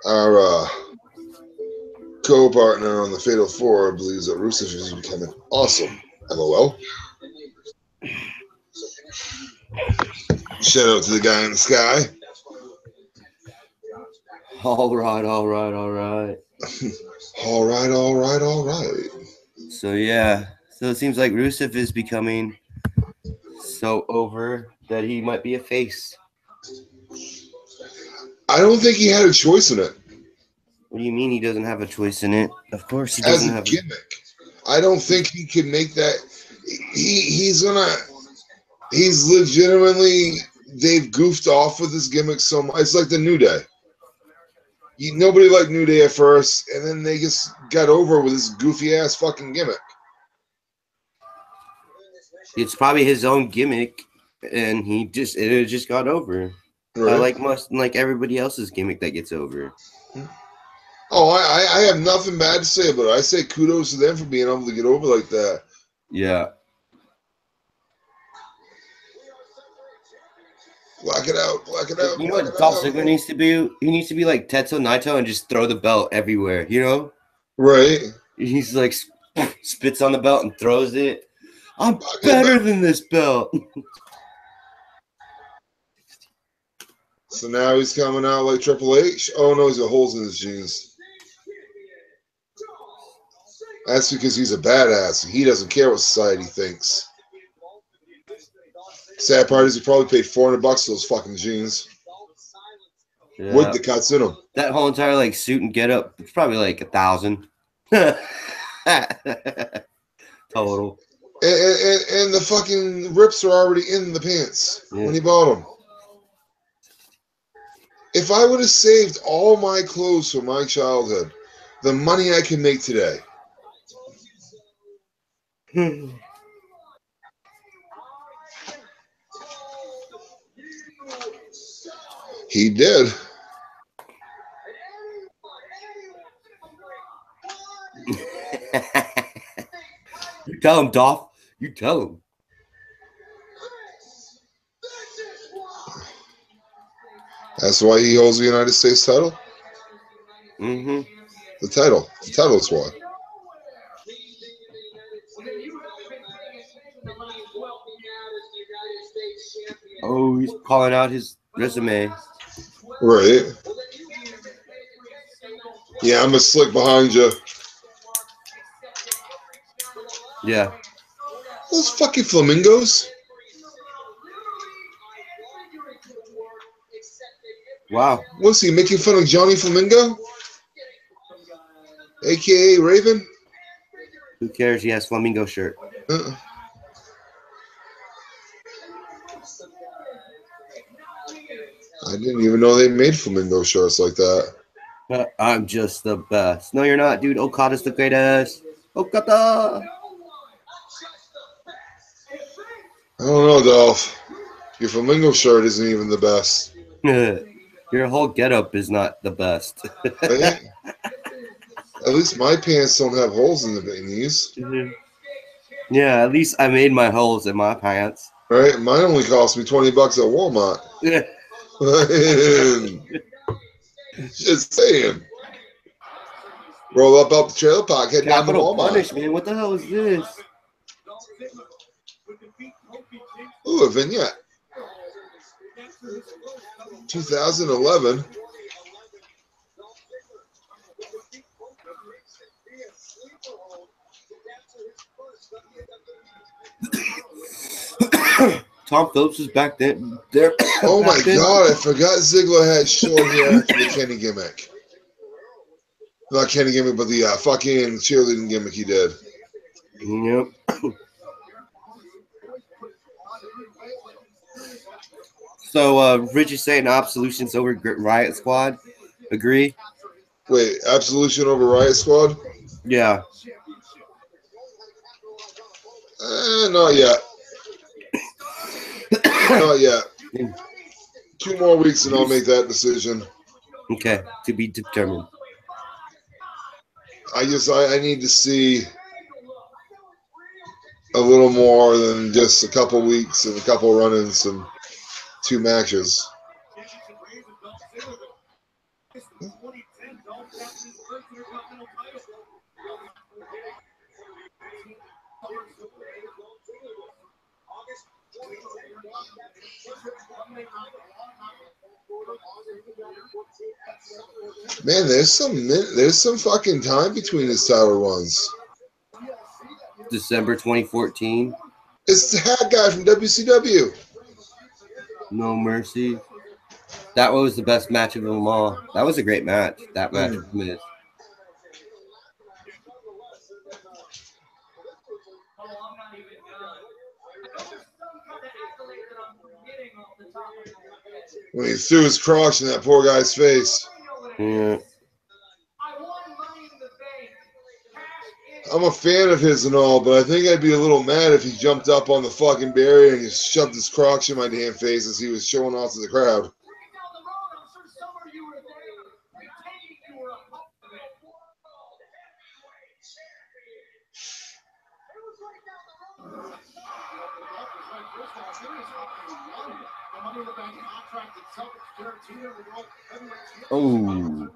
Our co-partner on the Fatal 4 believes that Rusev is becoming awesome. LOL. Shout out to the guy in the sky. All right, all right, all right. All right, all right, all right. So yeah, so it seems like Rusev is becoming so over that he might be a face. I don't think he had a choice in it. What do you mean he doesn't have a choice in it? Of course he As doesn't a have gimmick. I don't think he can make that. He's legitimately, they've goofed off with this gimmick so much. It's like the New Day. Nobody liked New Day at first, and then they just got over with this goofy ass fucking gimmick. It's probably his own gimmick, and it just got over. Right. Like everybody else's gimmick that gets over. Oh, I have nothing bad to say about it. I say kudos to them for being able to get over like that. Yeah. Black it out, black it out. You know what Dolph Ziggler needs to be? He needs to be like Tetsuo Naito and just throw the belt everywhere, Right. He's like spits on the belt and throws it. I'm better than this belt. So now he's coming out like Triple H. Oh no, he's got holes in his jeans. That's because he's a badass. He doesn't care what society thinks. Sad part is he probably paid $400 for those fucking jeans. Yeah. With the cuts in them. That whole entire like suit and get up, it's probably like $1,000 total. And the fucking rips are already in the pants when he bought them. If I would have saved all my clothes from my childhood, the money I can make today. He did. You tell him, Dolph. You tell him. That's why he holds the United States title. Mm-hmm. The title's why. Oh, he's calling out his resume. Right. Yeah, I'm a slick behind you. Yeah. Those fucking flamingos. Wow. What's he making fun of Johnny Flamingo? AKA Raven? Who cares? He has flamingo shirt. I didn't even know they made flamingo shirts like that. I'm just the best. No, you're not, dude. Okada's the greatest. Okada. I don't know, Dolph. Your flamingo shirt isn't even the best. Your whole getup is not the best. Right? At least my pants don't have holes in the knees. Yeah, at least I made my holes in my pants. Right? Mine only cost me $20 at Walmart. Just saying. Roll up out the trailer park, head down to Capital Walmart. punishment. What the hell is this? Ooh, a vignette. 2011. Tom Phillips was back then. There. Oh my back then. God, I forgot Ziggler had short hair after the Kenny gimmick. Not Kenny gimmick, but the fucking cheerleading gimmick he did. Yep. So, Rich is saying Absolution's over Riot Squad. Agree? Wait, Absolution over Riot Squad? Yeah. Not yet. Not yet. 2 more weeks and I'll make that decision. Okay, to be determined. I need to see a little more than just a couple weeks and a couple run-ins and 2 matches. Man, there's some fucking time between his title runs. December 2014. It's the hat guy from WCW. No Mercy. That was the best match of them all. That was a great match. That match with Miz. When he threw his crotch in that poor guy's face. Yeah. I'm a fan of his and all, but I think I'd be a little mad if he jumped up on the fucking barrier and just shoved his crotch in my damn face as he was showing off to the crowd. Oh.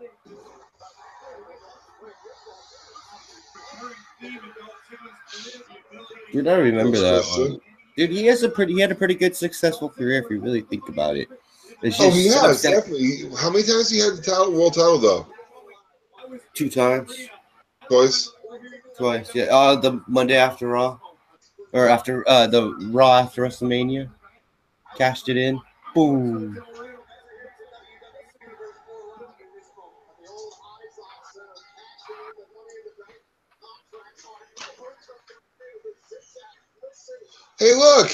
Dude, I remember that one. Dude, he had a pretty good successful career if you really think about it. It's just he has, definitely. How many times he had the world title though? 2 times. Twice? Yeah. The Monday after Raw. Or after the Raw after WrestleMania. Cashed it in. Boom. Hey, look!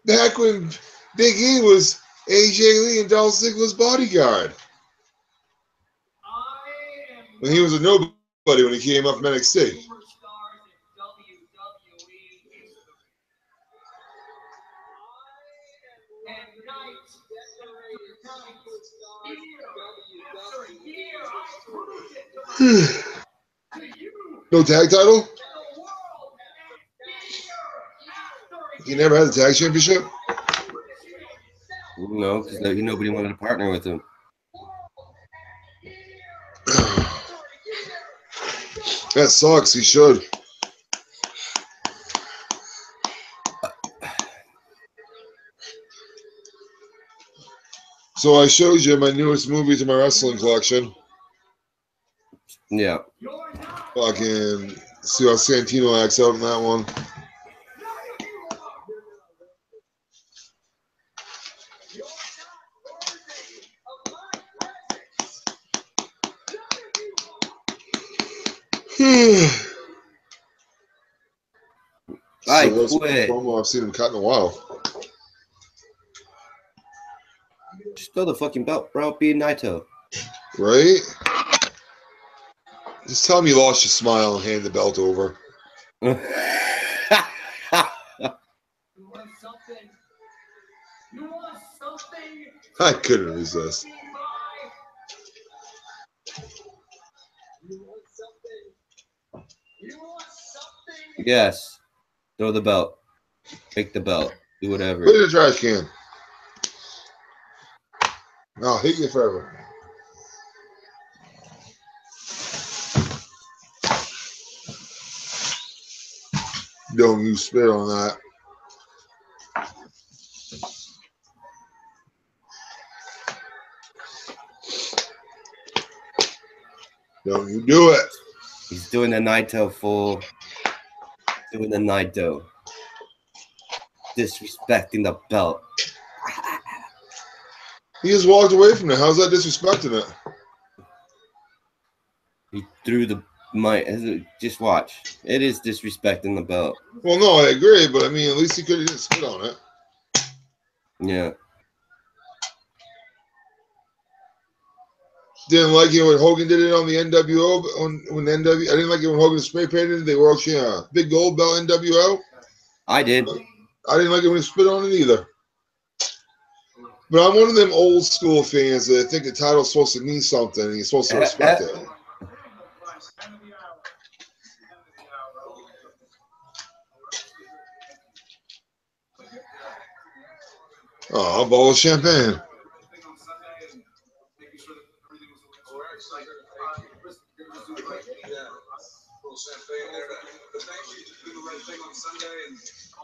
Back when Big E was AJ Lee and Dolph Ziggler's bodyguard. When he was a nobody when he came up from NXT. No tag title? You never had the tag championship? No, because nobody wanted to partner with him. That sucks. He should. So I showed you my newest movies in my wrestling collection. Yeah. Fucking see how Santino acts out in that one. I So quit. promo I've seen him cut in a while. Just throw the fucking belt, bro. Be Naito. Right? Just tell him you lost your smile and hand the belt over. I couldn't resist. Yes. Throw the belt. Take the belt. Do whatever. Put it in the trash can. I'll hate you forever. Don't you spit on that. Don't you do it. He's doing the Naito full. Doing the Naito. Disrespecting the belt. He just walked away from it. How's that disrespecting it? He threw the mic. Just watch. It is disrespecting the belt. Well, no, I agree, but I mean, at least he could have spit on it. Yeah. Didn't like it when Hogan did it on the NWO. When NW, I didn't like it when Hogan spray painted it. They were actually a big gold belt NWO. I did. I didn't like it when he spit on it either. But I'm one of them old school fans that think the title's supposed to mean something and you're supposed to respect it. Oh, a bottle of champagne.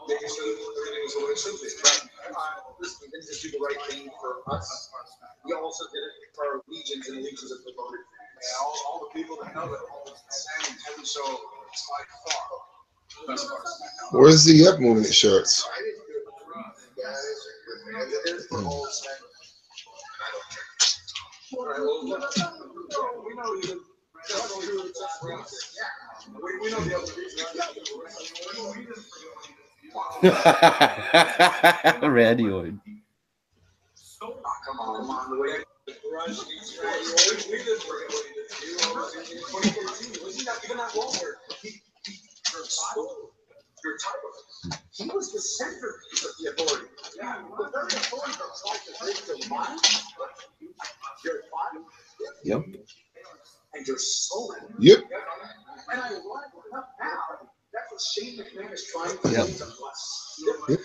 Making sure that everything was the way it should be. Listen, we didn't just do the right thing for us. We also did it for our legions and legions of the voted. Yeah, all the people that know it, all the and every show, it's by far the best part of Smackdown. Where's the Yep Movement shirts? Radioid. Come on, the way he was the centerpiece of the authority. Yeah, the very authority that tried to break your mind, your body, Yep. and your soul. Yep. And I want now. That's what Shane McMahon is trying to do to us. Yep.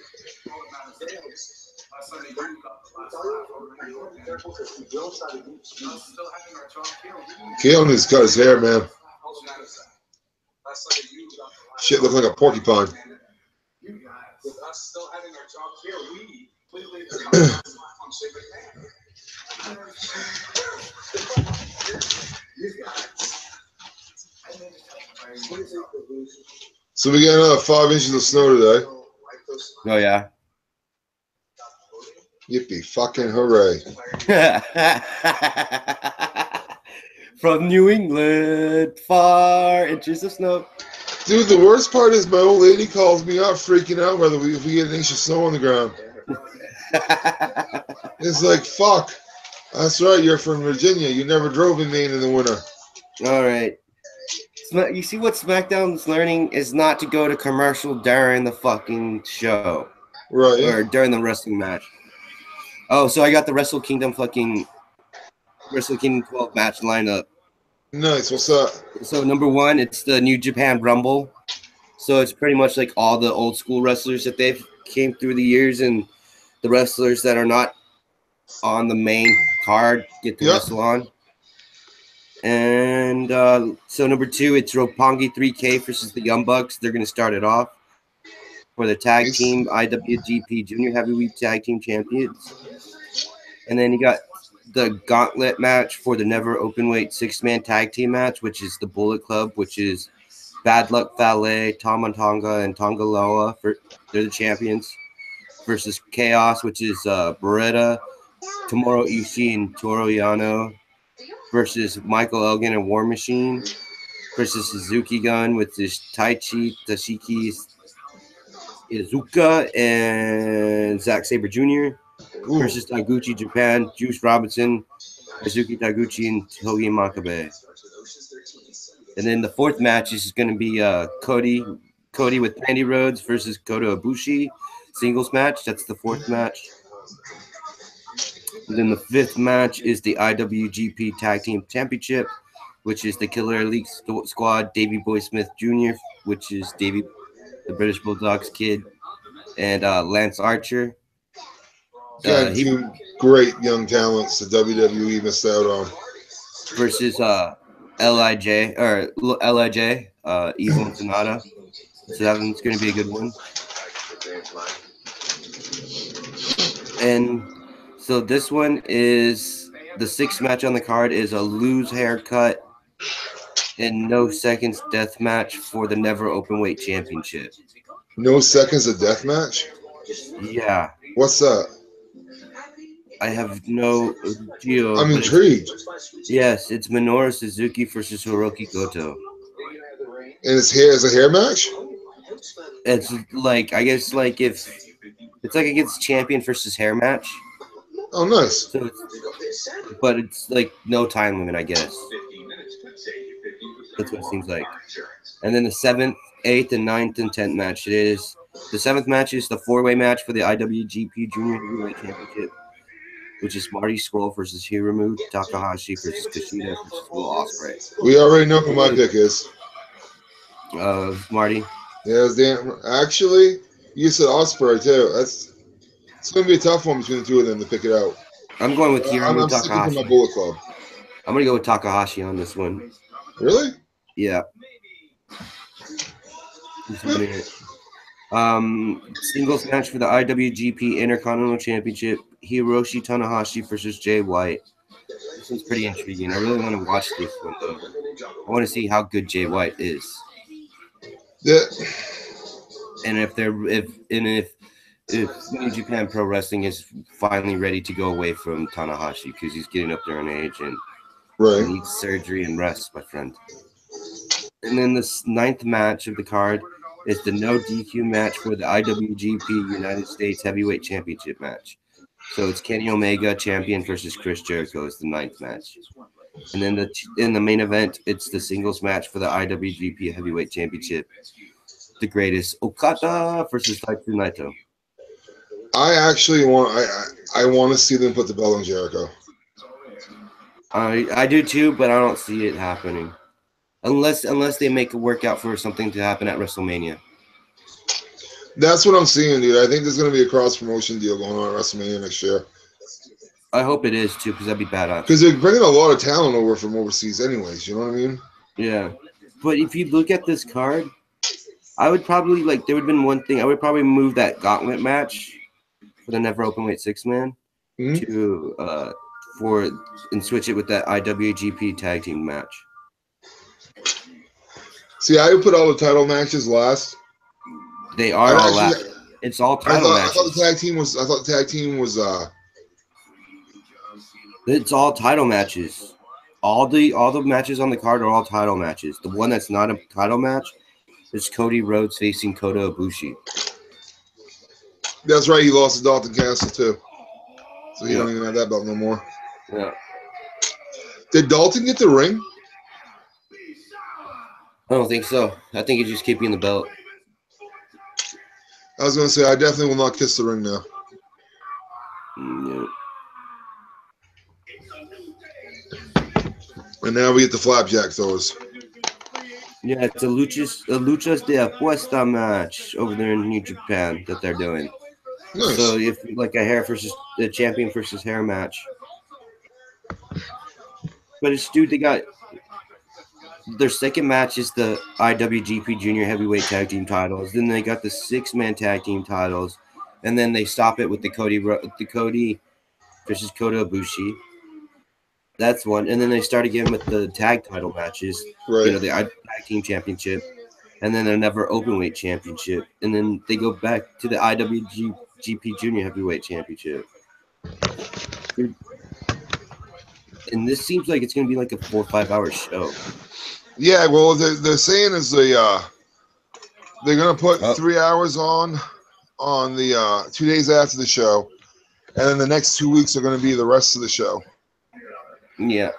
Keon has cut his hair, man. Shit look like a porcupine. With us still having our job here, we completely on Shane McMahon. So we got another 5 inches of snow today. Oh yeah. Yippee fucking hooray. From New England, 4 inches of snow. Dude, the worst part is my old lady calls me up freaking out whether if we get an inch of snow on the ground. It's like, fuck. That's right, you're from Virginia. You never drove in Maine in the winter. All right. You see what SmackDown's learning is not to go to commercial during the fucking show. Right. Or during the wrestling match. Oh, so I got the Wrestle Kingdom 12 match lineup. Nice. What's up? So number 1, it's the New Japan Rumble. So it's pretty much like all the old school wrestlers that they've came through the years, and the wrestlers that are not on the main card get to wrestle on. And so number 2, it's Roppongi 3K versus the Young Bucks. They're going to start it off for the tag team IWGP Junior Heavyweight Tag Team Champions. And then you got the gauntlet match for the Never Openweight 6-man tag team match, which is the Bullet Club, which is Bad Luck Fale, Tama Tonga, and Tonga Loa. They're the champions. Versus Chaos, which is Beretta, Tomohiro Ishii, and Toru Yano. Versus Michael Elgin and War Machine. Versus Suzuki Gun, which is Taichi, Tashiki, Izuka, and Zack Sabre Jr. Versus Taguchi Japan, Juice Robinson, Kazuki Taguchi, and Togi Makabe. And then the 4th match is going to be Cody with Randy Rhodes versus Kota Ibushi singles match. That's the 4th match. And then the 5th match is the IWGP Tag Team Championship, which is the Killer Elite Squad, Davey Boy Smith Jr., which is Davey, the British Bulldogs kid, and Lance Archer. Got 2 great young talents the WWE missed out on. Versus LIJ, Evil and Sonata. So that one's going to be a good one. And so this one is the 6th match on the card is a lose haircut and no seconds death match for the Never Openweight Championship. No seconds of death match? Yeah. What's that? I have no idea. I'm intrigued. Yes, it's Minoru Suzuki versus Hiroki Goto. And it's a hair match? It's like, I guess, like if it's like against champion versus hair match. Oh, nice. So but it's like no time limit, I guess. That's what it seems like. And then the 7th, 8th, and 9th and 10th match. The 7th match is the 4-way match for the IWGP Junior Heavyweight Championship, which is Marty Scurll versus Hiromu Takahashi versus Kushida versus Will Ospreay. We already know who my pick is. Marty. Yeah, damn. Actually, you said Ospreay too. It's going to be a tough one between the 2 of them to pick it out. I'm going with Hiromu Takahashi. I'm sticking to my Bullet Club. I'm going to go with Takahashi on this one. Really? Yeah. Singles match for the IWGP Intercontinental Championship, Hiroshi Tanahashi versus Jay White. This one's pretty intriguing. I really want to watch this one though. I want to see how good Jay White is. Yeah. And if New Japan Pro Wrestling is finally ready to go away from Tanahashi because he's getting up there in age and needs surgery and rest, my friend. And then the 9th match of the card is the no DQ match for the IWGP United States Heavyweight Championship match. So it's Kenny Omega champion versus Chris Jericho is the 9th match. And then in the main event, it's the singles match for the IWGP Heavyweight Championship. The greatest Okada versus Taiju Naito. I actually want to see them put the belt on Jericho. I do too, but I don't see it happening. Unless they make a workout for something to happen at WrestleMania. That's what I'm seeing, dude. I think there's going to be a cross-promotion deal going on at WrestleMania next year. I hope it is, too, because that'd be badass. Because they're bringing a lot of talent over from overseas anyways, you know what I mean? Yeah. But if you look at this card, I would probably, there would have been one thing. I would probably move that gauntlet match for the Never Openweight 6-man to and switch it with that IWGP tag team match. See, I would put all the title matches last. They are all last. It's all title matches. I thought the tag team was. It's all title matches. All the matches on the card are all title matches. The one that's not a title match is Cody Rhodes facing Kota Ibushi. That's right. He lost to Dalton Castle too, so he don't even have that belt no more. Yeah. Did Dalton get the ring? I don't think so. I think he's just keeping the belt. I was going to say, I definitely will not kiss the ring now. Yeah. And now we get the flapjack throws. Yeah, it's a luchas de apuesta match over there in New Japan that they're doing. Nice. So if like a champion versus hair match. But it's dude, they got their second match is the IWGP Junior Heavyweight Tag Team titles. Then they got the 6-man tag team titles, and then they stop it with the Cody versus Kota Ibushi. That's one, and then they start again with the tag title matches. Right. You know, the tag team championship, and then another openweight championship, and then they go back to the IWGP Junior Heavyweight Championship. Dude. And this seems like it's going to be like a 4 or 5 hour show. Yeah, well, they're saying is they're going to put 3 hours on the 2 days after the show, and then the next 2 weeks are going to be the rest of the show. Yeah.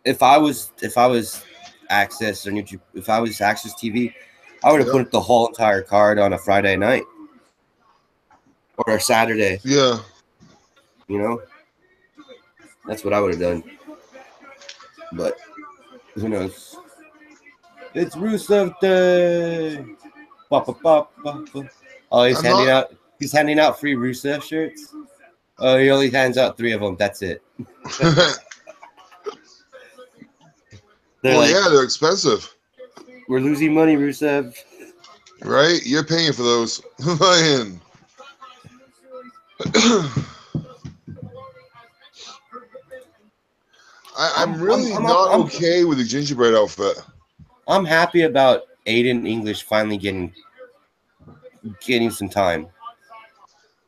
If I was Access or YouTube, if I was Access TV, I would have put the whole entire card on a Friday night or a Saturday. Yeah. You know, that's what I would have done. But who knows? It's Rusev Day. Oh, he's handing out free Rusev shirts. Oh, he only hands out 3 of them. That's it. They're expensive. We're losing money, Rusev. Right? You're paying for those. I'm really not okay with the gingerbread outfit. I'm happy about Aiden English finally getting some time.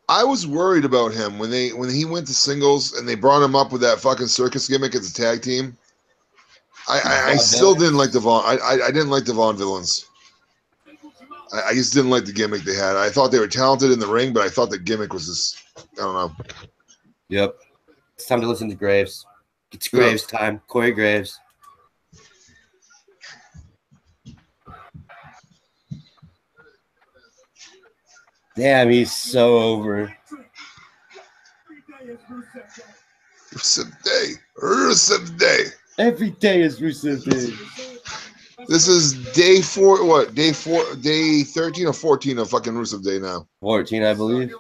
I was worried about him when he went to singles and they brought him up with that fucking circus gimmick as a tag team. I still didn't like the Vaughn. I didn't like the Vaughn villains. I just didn't like the gimmick they had. I thought they were talented in the ring, but I thought the gimmick was just, I don't know. Yep. It's time to listen to Graves. It's Graves time. Corey Graves. Damn, he's so over. Rusev Day. Rusev Day. Every day is Rusev Day. This is day 4, what? Day 13 or 14 of fucking Rusev Day now. 14, I believe.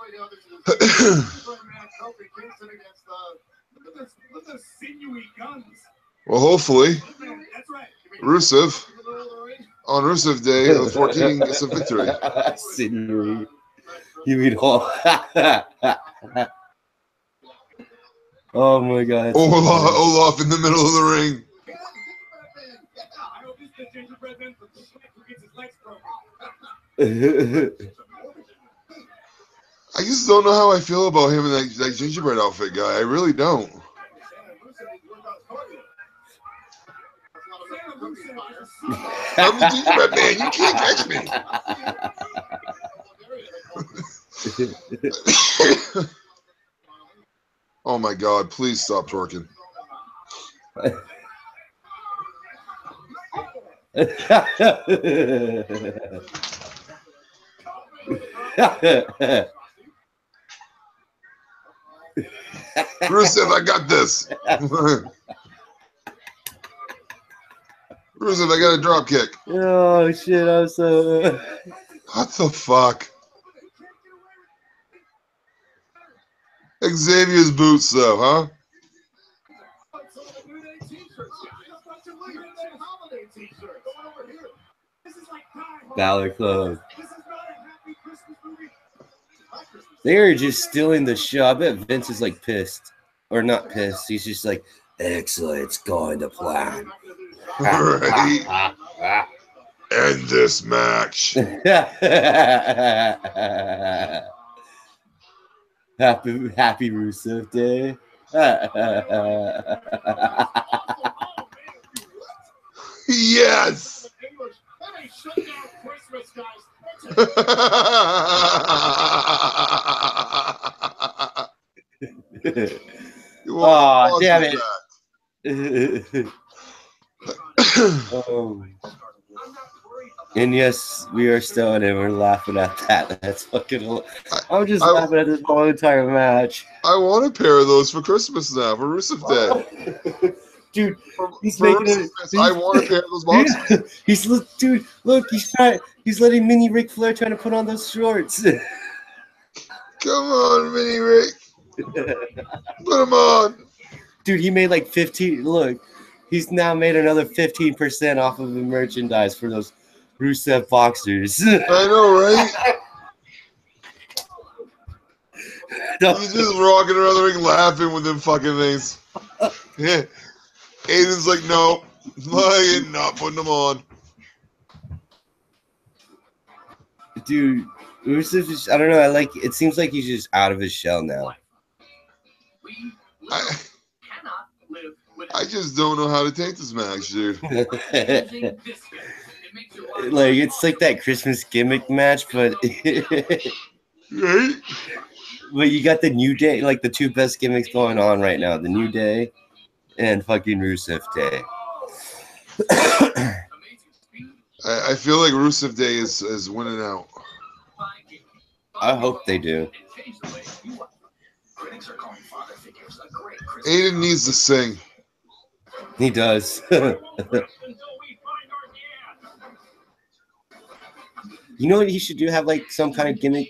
Well, hopefully, Rusev, on Rusev Day, the 14 gets a victory. Sinewy. You mean all? Oh my God. Olaf in the middle of the ring. I just don't know how I feel about him in that gingerbread outfit guy. I really don't. I'm the gingerbread man. You can't catch me. Oh my God! Please stop twerking. Rusev, I got this. Rusev, I got a drop kick. Oh shit! I'm so. What the fuck? Xavier's boots, though, huh? Balor Club. They are just stealing the show. I bet Vince is like pissed. Or not pissed. He's just like, excellent, going to plan. Right. End this match. Happy Rusev Day. Yes. Oh, damn it. Oh. And yes, we are stoned and we're laughing at that. That's fucking. I'm just I- laughing at this whole entire match. I want a pair of those for Christmas now, for Rusev Day. Dude, he's For making Rusev it. Day, I want a pair of those boxers. Look, he's letting Mini Ric Flair trying to put on those shorts. Come on, Mini Rick. Put them on. Dude, he made like 15. Look, he's now made another 15% off of the merchandise for those Rusev boxers. I know, right? He's just rocking around the ring laughing with them fucking things. Yeah. Aiden's like, no, I am not putting them on. Dude, Rusev is, I don't know, it seems like he's just out of his shell now. I just don't know how to take this match, dude. Like, it's like that Christmas gimmick match, but Right? but you got the New Day, like the two best gimmicks going on right now, the New Day and fucking Rusev Day. I feel like Rusev Day is winning out. I hope they do. Aiden needs to sing. He does. You know what he should do? Have like some kind of gimmick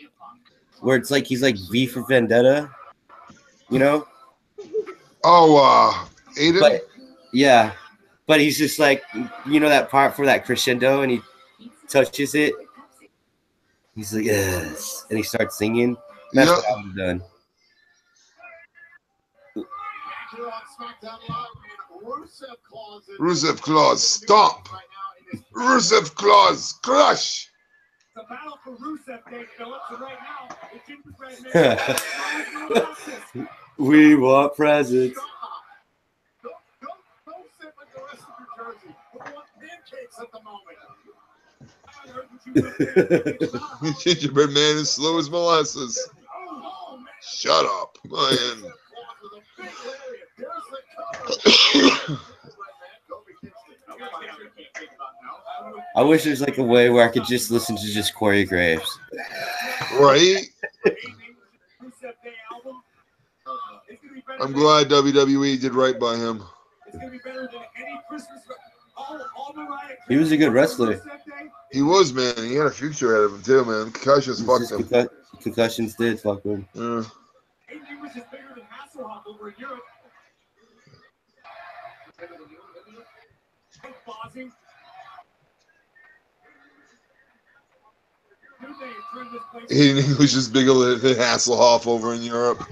where it's like he's like V for Vendetta, you know? Oh, Aiden? But yeah, but he's just like, you know, that part for that crescendo, and he touches it. He's like, yes, and he starts singing. That's what I would have done. Rusev Claus, stomp. Rusev Claus, crush. The battle for Rusev Day, Phillips, and right now, the Gingerbread We want presents. Don't sit with the rest of New Jersey. We want pancakes at the moment. Gingerbread Man is slow as molasses. Shut up, man. I wish there's like a way where I could just listen to just choreographs. Right? I'm glad WWE did right by him. He was a good wrestler. He was, man. He had a future ahead of him, too, man. Concussions fucked him. Concussions did fuck him. Yeah. English is bigger than Hasselhoff over in Europe.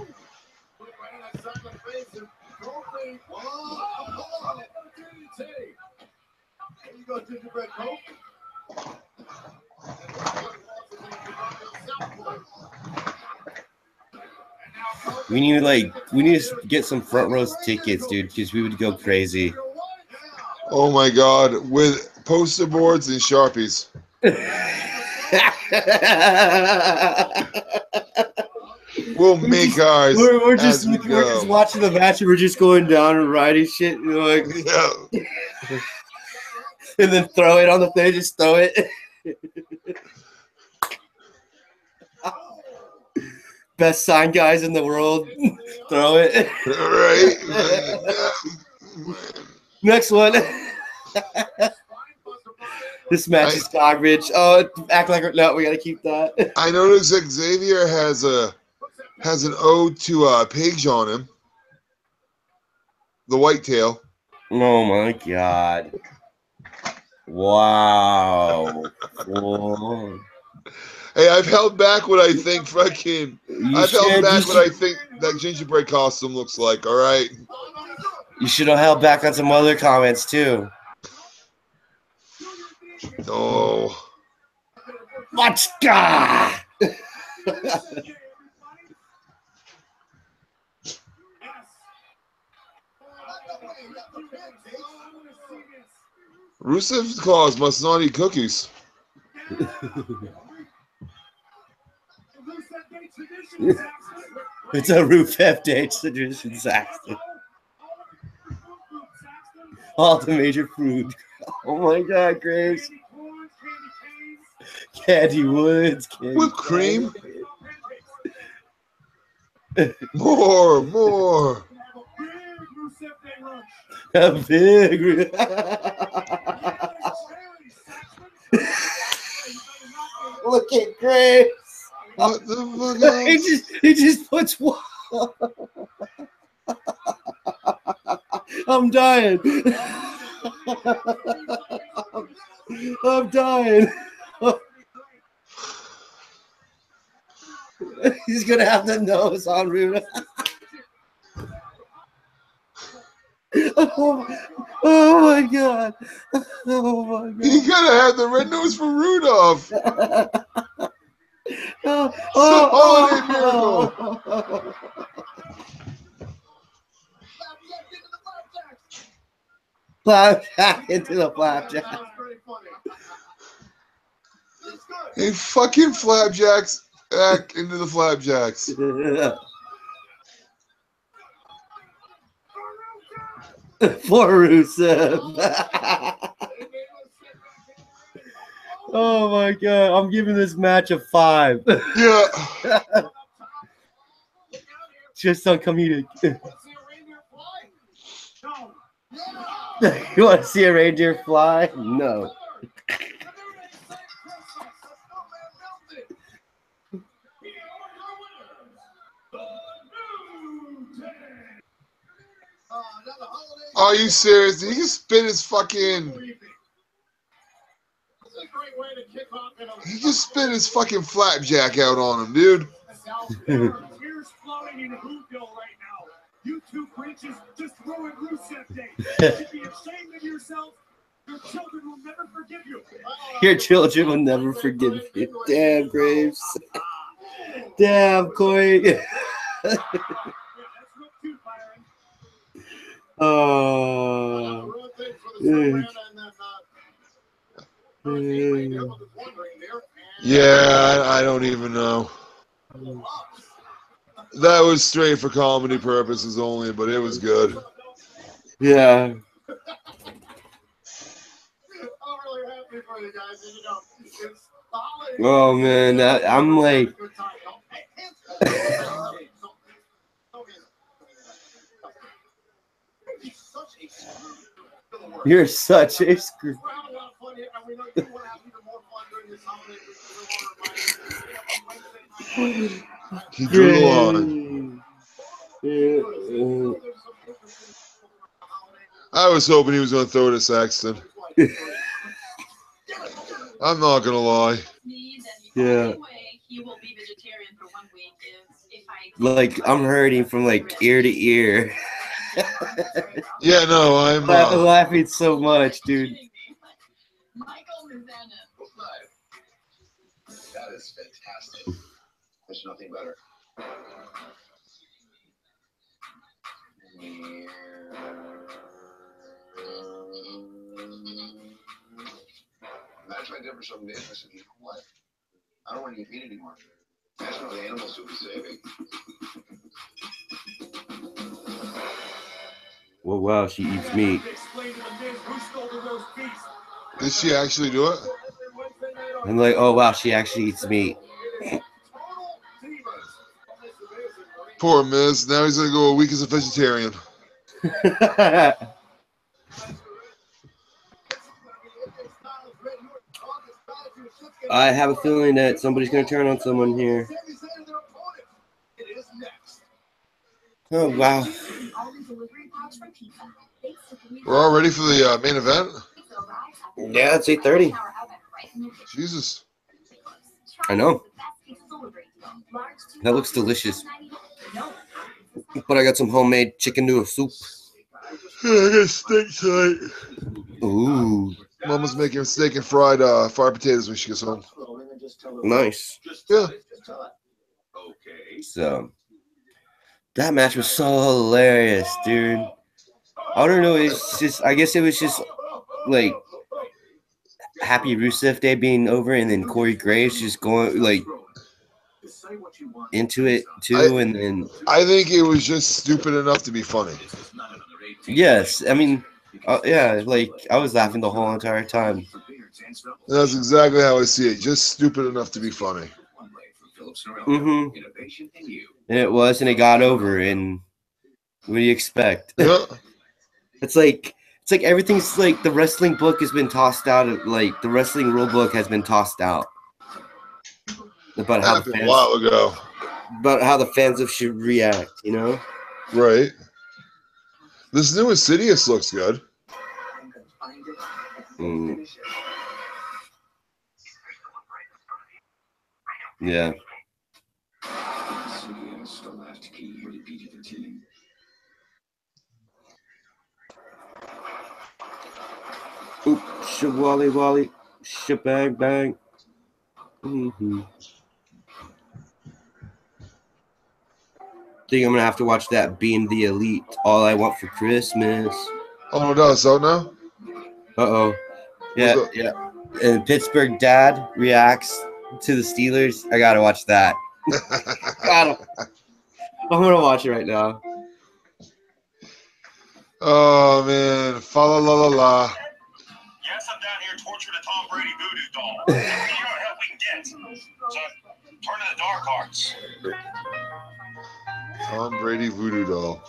We need to get some front row tickets, dude, because we would go crazy. Oh my God, with poster boards and Sharpies. We'll make ours. We're just watching the match and we're just going down and writing shit, and like, yeah. And then throw it on the thing, just throw it. Best sign guys in the world, throw it. Right. Next one. This match is garbage. Oh, act like no, we gotta keep that. I noticed that Xavier has an ode to Paige on him. The whitetail. Oh my God. Wow. Whoa. Hey, I've held back what I think fucking I've held back what I think that gingerbread costume looks like, all right? You should have held back on some other comments too. No. Let's go. Rusev Claus must not eat cookies. It's a Rusev Day tradition, Saxton. All the major food. Oh my God, Graves. Candy Woods. Candy Whipped cream. More. A big. Look at Graves. What the fuck else? he just puts one. I'm dying. I'm dying. He's gonna have the nose on Ruda. Oh my god. Oh my god. You gotta have the red nose for Rudolph. Holiday miracle. Flapjack into the flapjack. Hey, fucking flapjacks back into the flapjacks. For Rusev. Oh my god, I'm giving this match a 5. Yeah. Just on comedic. You want to see a reindeer fly? No. Are you serious? Did he just spit his fucking... He just spit his fucking flapjack out on him, dude. Tears flowing in Whoville right now. You two creatures just ruined Rusev Day. You should be ashamed of yourself. Your children will never forgive you. Your children will never forgive you. Damn, Graves. Damn, Corey. Oh. Yeah, I don't even know. That was straight for comedy purposes only, but it was good. Yeah. Oh man, I'm like, you're such a screw. He drew the line. I was hoping he was going to throw it at Saxton. I'm not going to lie. Yeah. Like, I'm hurting from like ear to ear. Yeah, no, I'm laughing so much, dude. That is fantastic. There's nothing better. That's why I did for some days. I said, you know what? I don't want to eat meat anymore. That's what the animal soup is saving. Well, wow, she eats meat. Did she actually do it? I'm like, oh wow, she actually eats meat. Poor Miz. Now he's going to go a week as a vegetarian. I have a feeling that somebody's going to turn on someone here. Oh, wow. We're all ready for the main event? Yeah, it's 8:30. Jesus. I know. That looks delicious. But I got some homemade chicken noodle soup. Yeah, I got steak tonight. Ooh. Mama's making steak and fried potatoes when she gets home. Nice. Yeah. So, that match was so hilarious, dude. I don't know. It's just, I guess it was just like happy Rusev Day being over, and then Corey Graves just going like into it too, and then I think it was just stupid enough to be funny. Yes, I mean, yeah, like I was laughing the whole entire time. That's exactly how I see it. Just stupid enough to be funny. Mm-hmm. And it was, and it got over. And what do you expect? Yeah. It's like everything's like the wrestling book has been tossed out. Like the wrestling rule book has been tossed out about how the Happened a fans, while ago. about how the fans should react. You know. Right. This new Insidious looks good. Mm. Yeah. Oop, wally wally, bang bang. Mm-hmm. Think I'm gonna have to watch that Being the Elite. All I Want for Christmas. Oh no, it's out now? Uh-oh. Yeah, What's up? yeah. And Pittsburgh dad reacts to the Steelers. I gotta watch that. I'm gonna watch it right now. Oh man, fa la la la la. Yes, I'm down here torturing a Tom Brady voodoo doll. We need our help we can get. So turn to the dark arts. Tom Brady voodoo doll.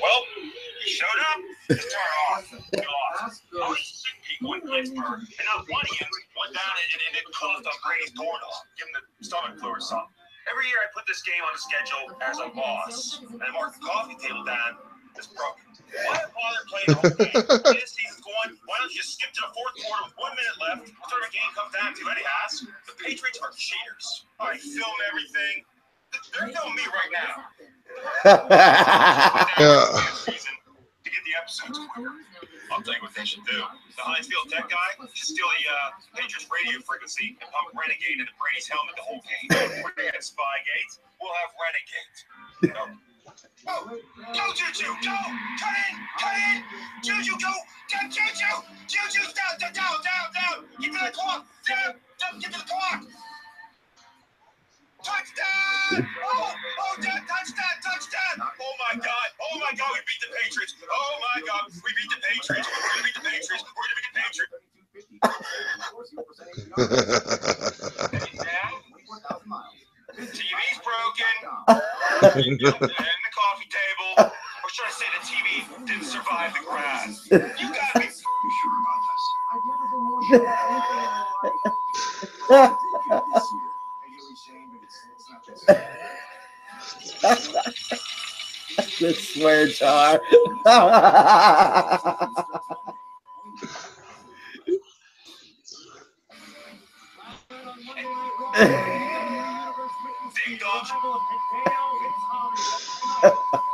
Well, you showed up. Just turn off. You lost. I was sick people in Pittsburgh, and not one of you went down and closed on Brady's doorknob, give him the stomach flu or something. Every year I put this game on the schedule as a loss, and I mark the coffee table down as broken. Why bother playing the whole game? This season's going. Why don't you skip to the fourth quarter with 1 minute left? Whatever game comes down to, Eddie has. The Patriots are cheaters. I film everything. They're filming me right now. Yeah. Season to get the episodes quicker. I'll tell you what they should do. The Heinz Field tech guy should steal the Patriots radio frequency and pump Renegade into Brady's helmet the whole game. We're gonna get Spygate. We'll have Renegade. Go, Juju! Go! Cut in! Juju, go! Juju, down! Get to the clock! Down! Get to the clock! Touchdown! Touchdown! Oh my God, we beat the Patriots. Oh my God, we beat the Patriots. We're gonna beat the Patriots. TV's broken. And the coffee table. Or should I say the TV didn't survive the grass? You gotta be sure about this. The swear jar. Ding dong.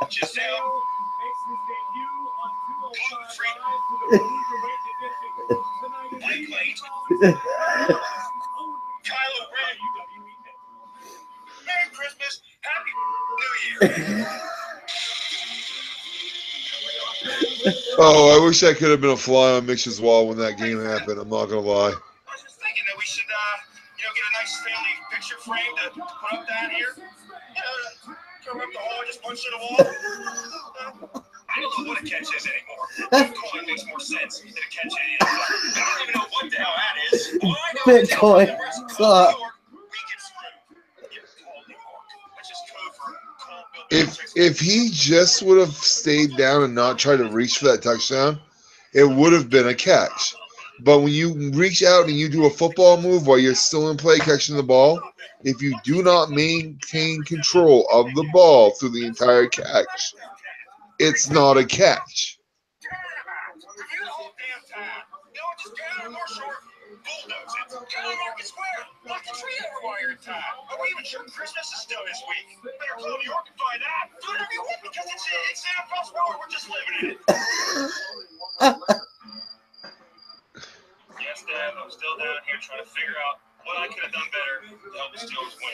Giselle. Blake Lane. Kylo Ren. Merry Christmas. Happy New Year. Oh, I wish I could have been a fly on Mitch's wall when that game happened. I'm not gonna lie. I was just thinking that we should, get a nice family picture frame to put up down here. Cover up the hole and just punch it a wall. I don't know what a catch is anymore. Bitcoin makes more sense than a catch is. I don't even know what the hell that is. All I know is Bitcoin. that we get screwed. Get called New York. That's just code for cold building. If he just would have stayed down and not tried to reach for that touchdown, it would have been a catch. But when you reach out and you do a football move while you're still in play catching the ball, if you do not maintain control of the ball through the entire catch, it's not a catch. Are we even sure Christmas is still this week? Better call New York and find out. Do whatever you want because it's Santa Claus world. We're just living in it. Yes, Dad, I'm still down here trying to figure out what I could have done better to help the Steelers win.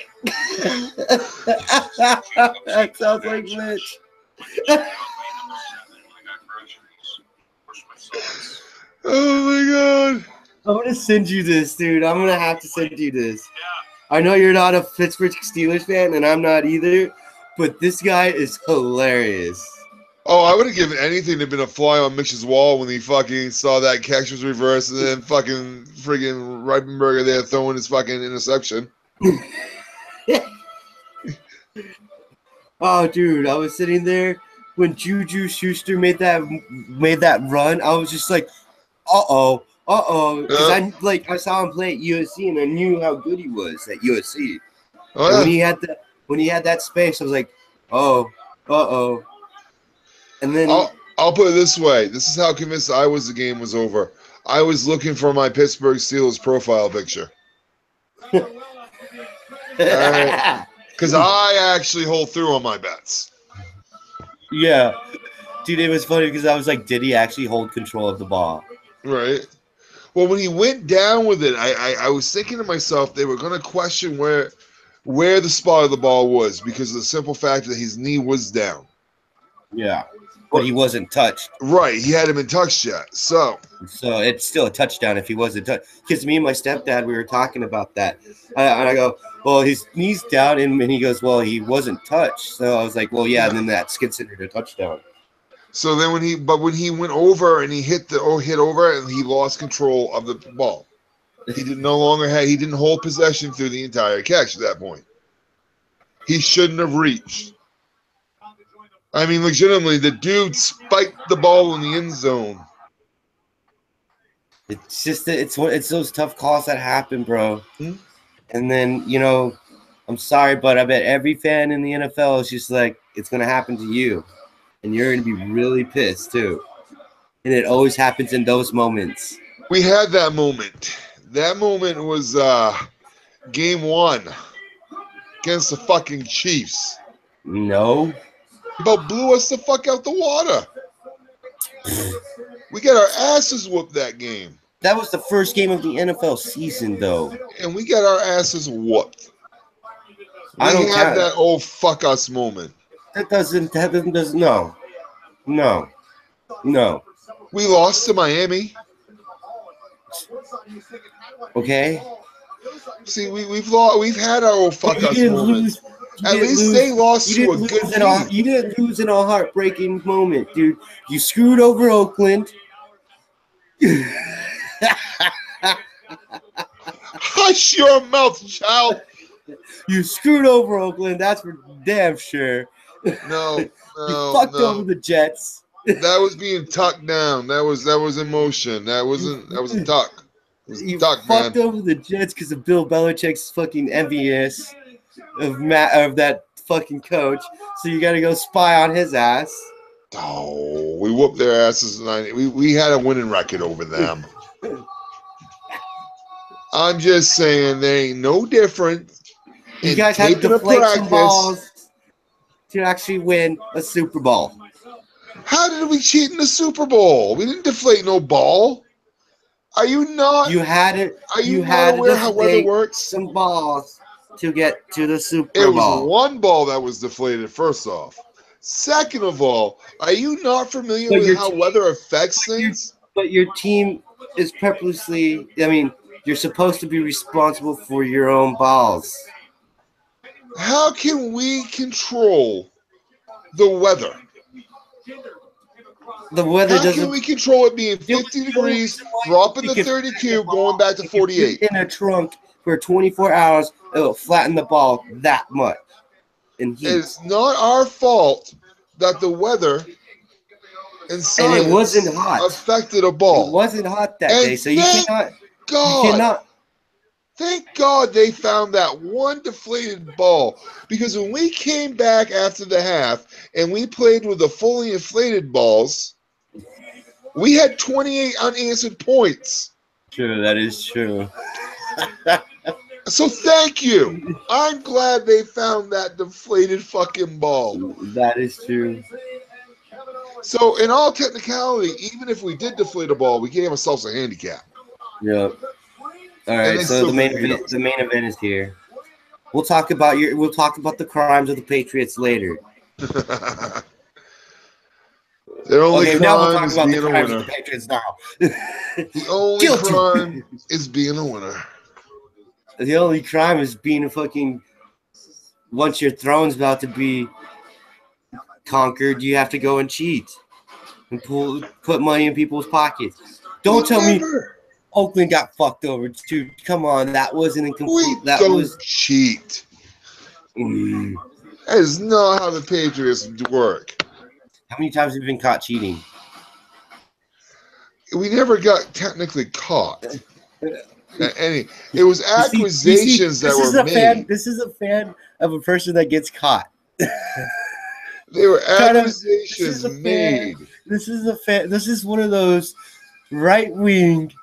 That sounds like Mitch. Oh my God. I'm gonna send you this, dude. I'm gonna have to send you this. I know you're not a Pittsburgh Steelers fan, and I'm not either, but this guy is hilarious. Oh, I would have given anything to been a fly on Mitch's wall when he fucking saw that catch was reversed and then fucking friggin' Reifenberger there throwing his fucking interception. Oh, dude, I was sitting there when Juju Schuster made that run. I was just like, because I saw him play at USC and I knew how good he was at USC. Oh, And yeah. when he had that space, I was like, and then I'll put it this way. This is how convinced I was the game was over. I was looking for my Pittsburgh Steelers profile picture. Because I actually hold through on my bets. Yeah. Dude, it was funny because I was like, did he actually hold control of the ball? Right. Well, when he went down with it, I was thinking to myself they were going to question where the spot of the ball was because of the simple fact that his knee was down. Yeah. But he wasn't touched. Right. He hadn't been touched yet. So it's still a touchdown if he wasn't touched. Because me and my stepdad, we were talking about that. And I go, well, his knee's down. And he goes, well, he wasn't touched. So I was like, well, yeah. And then that's considered a touchdown. So then when he went over and he hit over and he lost control of the ball. He didn't hold possession through the entire catch at that point. He shouldn't have reached. I mean, legitimately, the dude spiked the ball in the end zone. It's just it's those tough calls that happen, bro. Hmm? And then, I'm sorry, but I bet every fan in the NFL is just like, it's gonna happen to you. And you're going to be really pissed, too. And it always happens in those moments. We had that moment. That moment was game 1 against the fucking Chiefs. No. He about blew us the fuck out the water. We got our asses whooped that game. That was the first game of the NFL season, though. And we got our asses whooped. We I don't had count. that old fuck us moment. That doesn't no. We lost to Miami. Okay. See, we've had our old fuck us moment. At least they lost to a good team. You didn't lose in a heartbreaking moment, dude. You screwed over Oakland. Hush your mouth, child. You screwed over Oakland. That's for damn sure. No, you fucked over the Jets. That was being tucked down. That was emotion. That was a tuck. It was You tuck, fucked man. over the Jets because of Bill Belichick's fucking envious of that fucking coach. So you got to go spy on his ass. Oh, we whooped their asses tonight. We had a winning record over them. I'm just saying they ain't no different. You guys had to deflate some balls to actually win a Super Bowl. How did we cheat in the Super Bowl? We didn't deflate no ball. Are you not? You had it. Are you not aware how weather works? Some balls to get to the Super It Bowl. was one ball that was deflated. First off, second of all, are you not familiar with how weather affects things? But your team is purposely. I mean, you're supposed to be responsible for your own balls. How can we control the weather? The weather How doesn't. can we control it being 50 degrees, dropping to 32, going back to 48? In a trunk for 24 hours, it will flatten the ball that much in heat. It's not our fault that the weather and science it wasn't hot. affected a ball. It wasn't hot that day, so you cannot. God. You cannot. Thank God they found that one deflated ball, because when we came back after the half and we played with the fully inflated balls, we had 28 unanswered points. True, that is true. So thank you. I'm glad they found that deflated fucking ball. That is true. So in all technicality, even if we did deflate a ball, we gave ourselves a handicap. Yep. All right, so the main event is here. We'll talk about the crimes of the Patriots later. Their only now we'll crime talk is about being the a crimes winner. of the Patriots now. The only crime is being a winner. The only crime is being a fucking. Once your throne's about to be conquered, you have to go and cheat and put money in people's pockets. Don't tell me Oakland got fucked over too. Come on, that wasn't incomplete. We That don't was cheat. Mm. That is not how the Patriots work. How many times have you been caught cheating? We never got technically caught. It was You accusations that were made. This is a fan of a person that gets caught. They were accusations made. This is a fan. This is one of those right-wing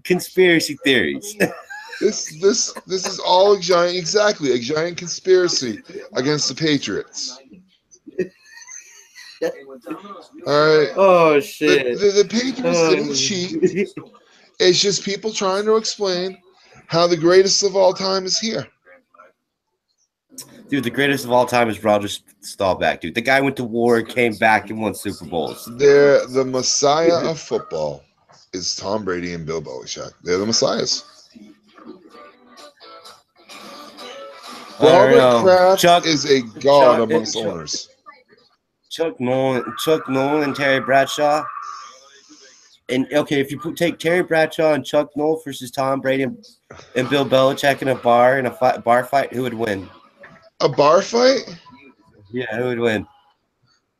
conspiracy theories. This is all a giant conspiracy against the Patriots. All right. Oh shit. The Patriots didn't cheat. It's just people trying to explain how the greatest of all time is here. Dude, the greatest of all time is Roger Staubach, dude. The guy went to war, came back, and won Super Bowls. They're the messiah of football is Tom Brady and Bill Belichick. They're the messiahs. Robert Kraft is a god amongst owners. Chuck Nolan, and Terry Bradshaw. And okay, if you take Terry Bradshaw and Chuck Noll versus Tom Brady and Bill Belichick in a bar fight, who would win? A bar fight? Yeah, who would win?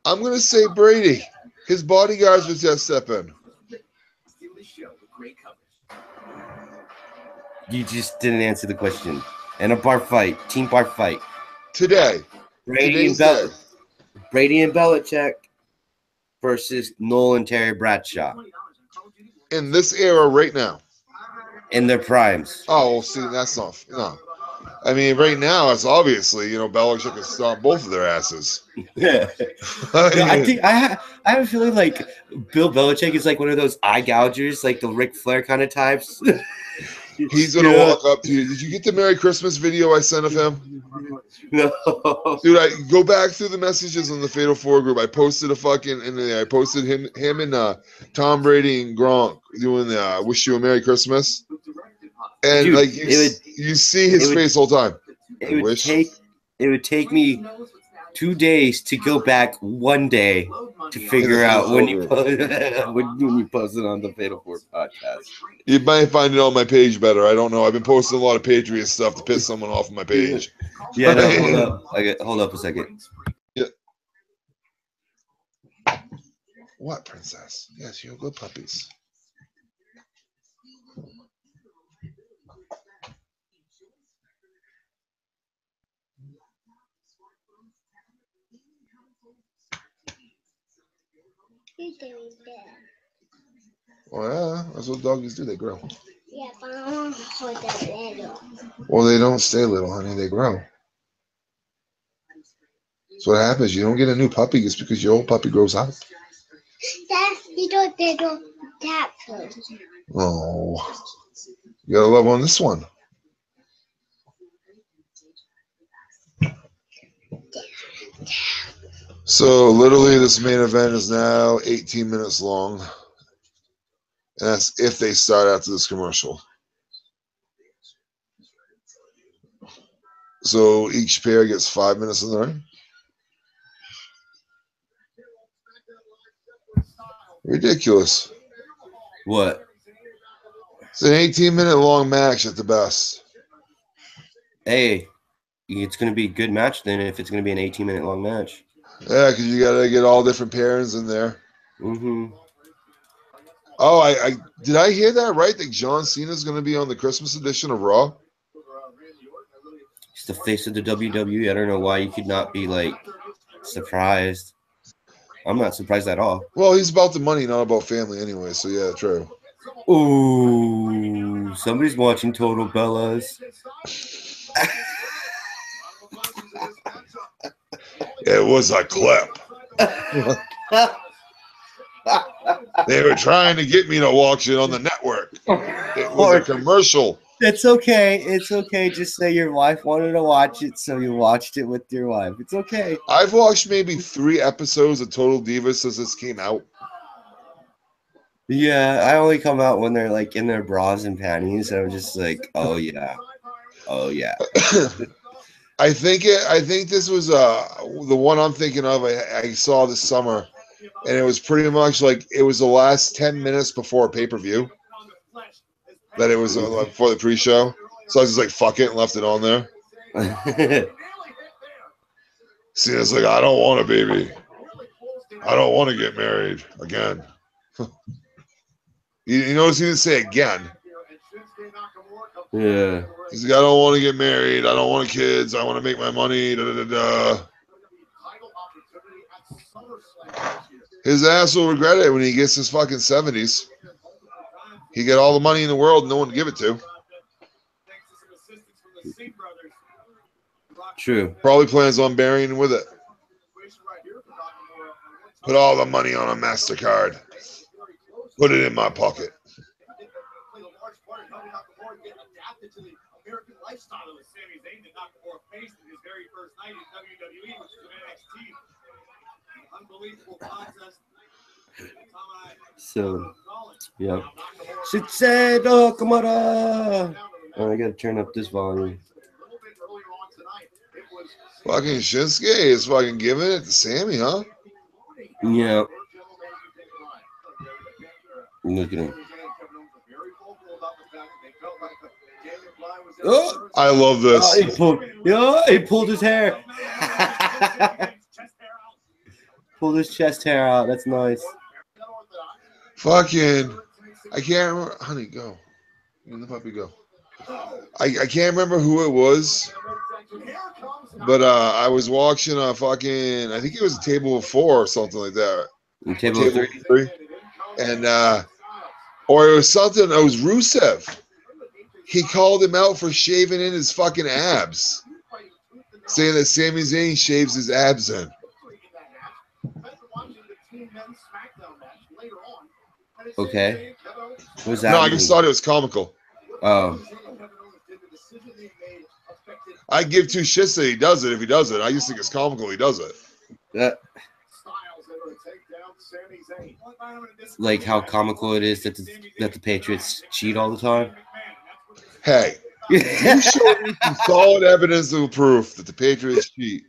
I'm gonna say Brady. His bodyguards would just step in. You just didn't answer the question. And a bar fight, team bar fight. Today. Brady and Belichick versus Noll and Terry Bradshaw. In this era right now. In their primes. Oh, well, see, that's not no. I mean, right now, it's obviously, Belichick has stomped both of their asses. Yeah. I think I have a feeling like Bill Belichick is like one of those eye gougers, like the Ric Flair kind of types. He's going to walk up to you. Did you get the Merry Christmas video I sent of him? No. Dude, I go back through the messages on the Fatal Four group. I posted I posted him and Tom Brady and Gronk doing the Wish You a Merry Christmas. And dude, you see his face all the time. It would take me 2 days to go back one day to figure out when you post it on the Fatal Four podcast. You might find it on my page better. I don't know. I've been posting a lot of Patriot stuff to piss someone off on my page. Yeah, no, hold up a second. Yeah. What, princess? Yes, you're good puppies. Well, yeah, that's what doggies do. They grow. Yeah, but I want to hold that little. Well, they don't stay little, honey. They grow. That's what happens. You don't get a new puppy just because your old puppy grows up. That's little tap first. Oh, you gotta love on this one. So literally, this main event is now 18 minutes long. And that's if they start after this commercial. So each pair gets 5 minutes in the ring. Ridiculous. What? It's an 18-minute long match at the best. Hey, it's going to be a good match then if it's going to be an 18-minute long match. Yeah, because you got to get all different pairings in there. Mm-hmm. Oh, I did I hear that right? That John Cena's going to be on the Christmas edition of Raw? He's the face of the WWE. I don't know why you could not be, surprised. I'm not surprised at all. Well, he's about the money, not about family anyway, so yeah, true. Ooh, somebody's watching Total Bellas. It was a clip. They were trying to get me to watch it on the network. It was a commercial. It's okay. It's okay. Just say your wife wanted to watch it, so you watched it with your wife. It's okay. I've watched maybe 3 episodes of Total Divas since this came out. Yeah, I only come out when they're in their bras and panties. I'm just like, oh yeah. Oh yeah. I think this was the one I'm thinking of. I saw this summer, and it was pretty much like it was the last 10 minutes before pay per view. That it was like before the pre-show, so I was just like, "Fuck it," and left it on there. See, it's like I don't want a baby. I don't want to get married again. You notice he didn't say again. Yeah. He's like, I don't want to get married. I don't want kids. I want to make my money. Da, da, da, da. His ass will regret it when he gets his fucking 70s. He get all the money in the world and no one to give it to. True. Probably plans on burying with it. Put all the money on a MasterCard. Put it in my pocket. So, yeah. Shiseido Kamara. Oh, I gotta turn up this volume. Fucking Shinsuke is fucking giving it to Sammy, huh? Yeah. Look at him. Oh, I love this. He pulled his hair. Pulled his chest hair out. That's nice. Fucking, I can't remember. Honey, go. Let the puppy go. I can't remember who it was, but I was watching a fucking, I think it was a table of 4 or something like that. Table of 3. And, or it was something, it was Rusev. He called him out for shaving in his fucking abs, saying that Sami Zayn shaves his abs in. Okay. What was that? No, I just thought it was comical. Oh. I give 2 shits that he does it if he does it. I just think it's comical he does it. Like how comical it is that the Patriots cheat all the time. Hey, you showed me some solid evidence of proof that the Patriots cheat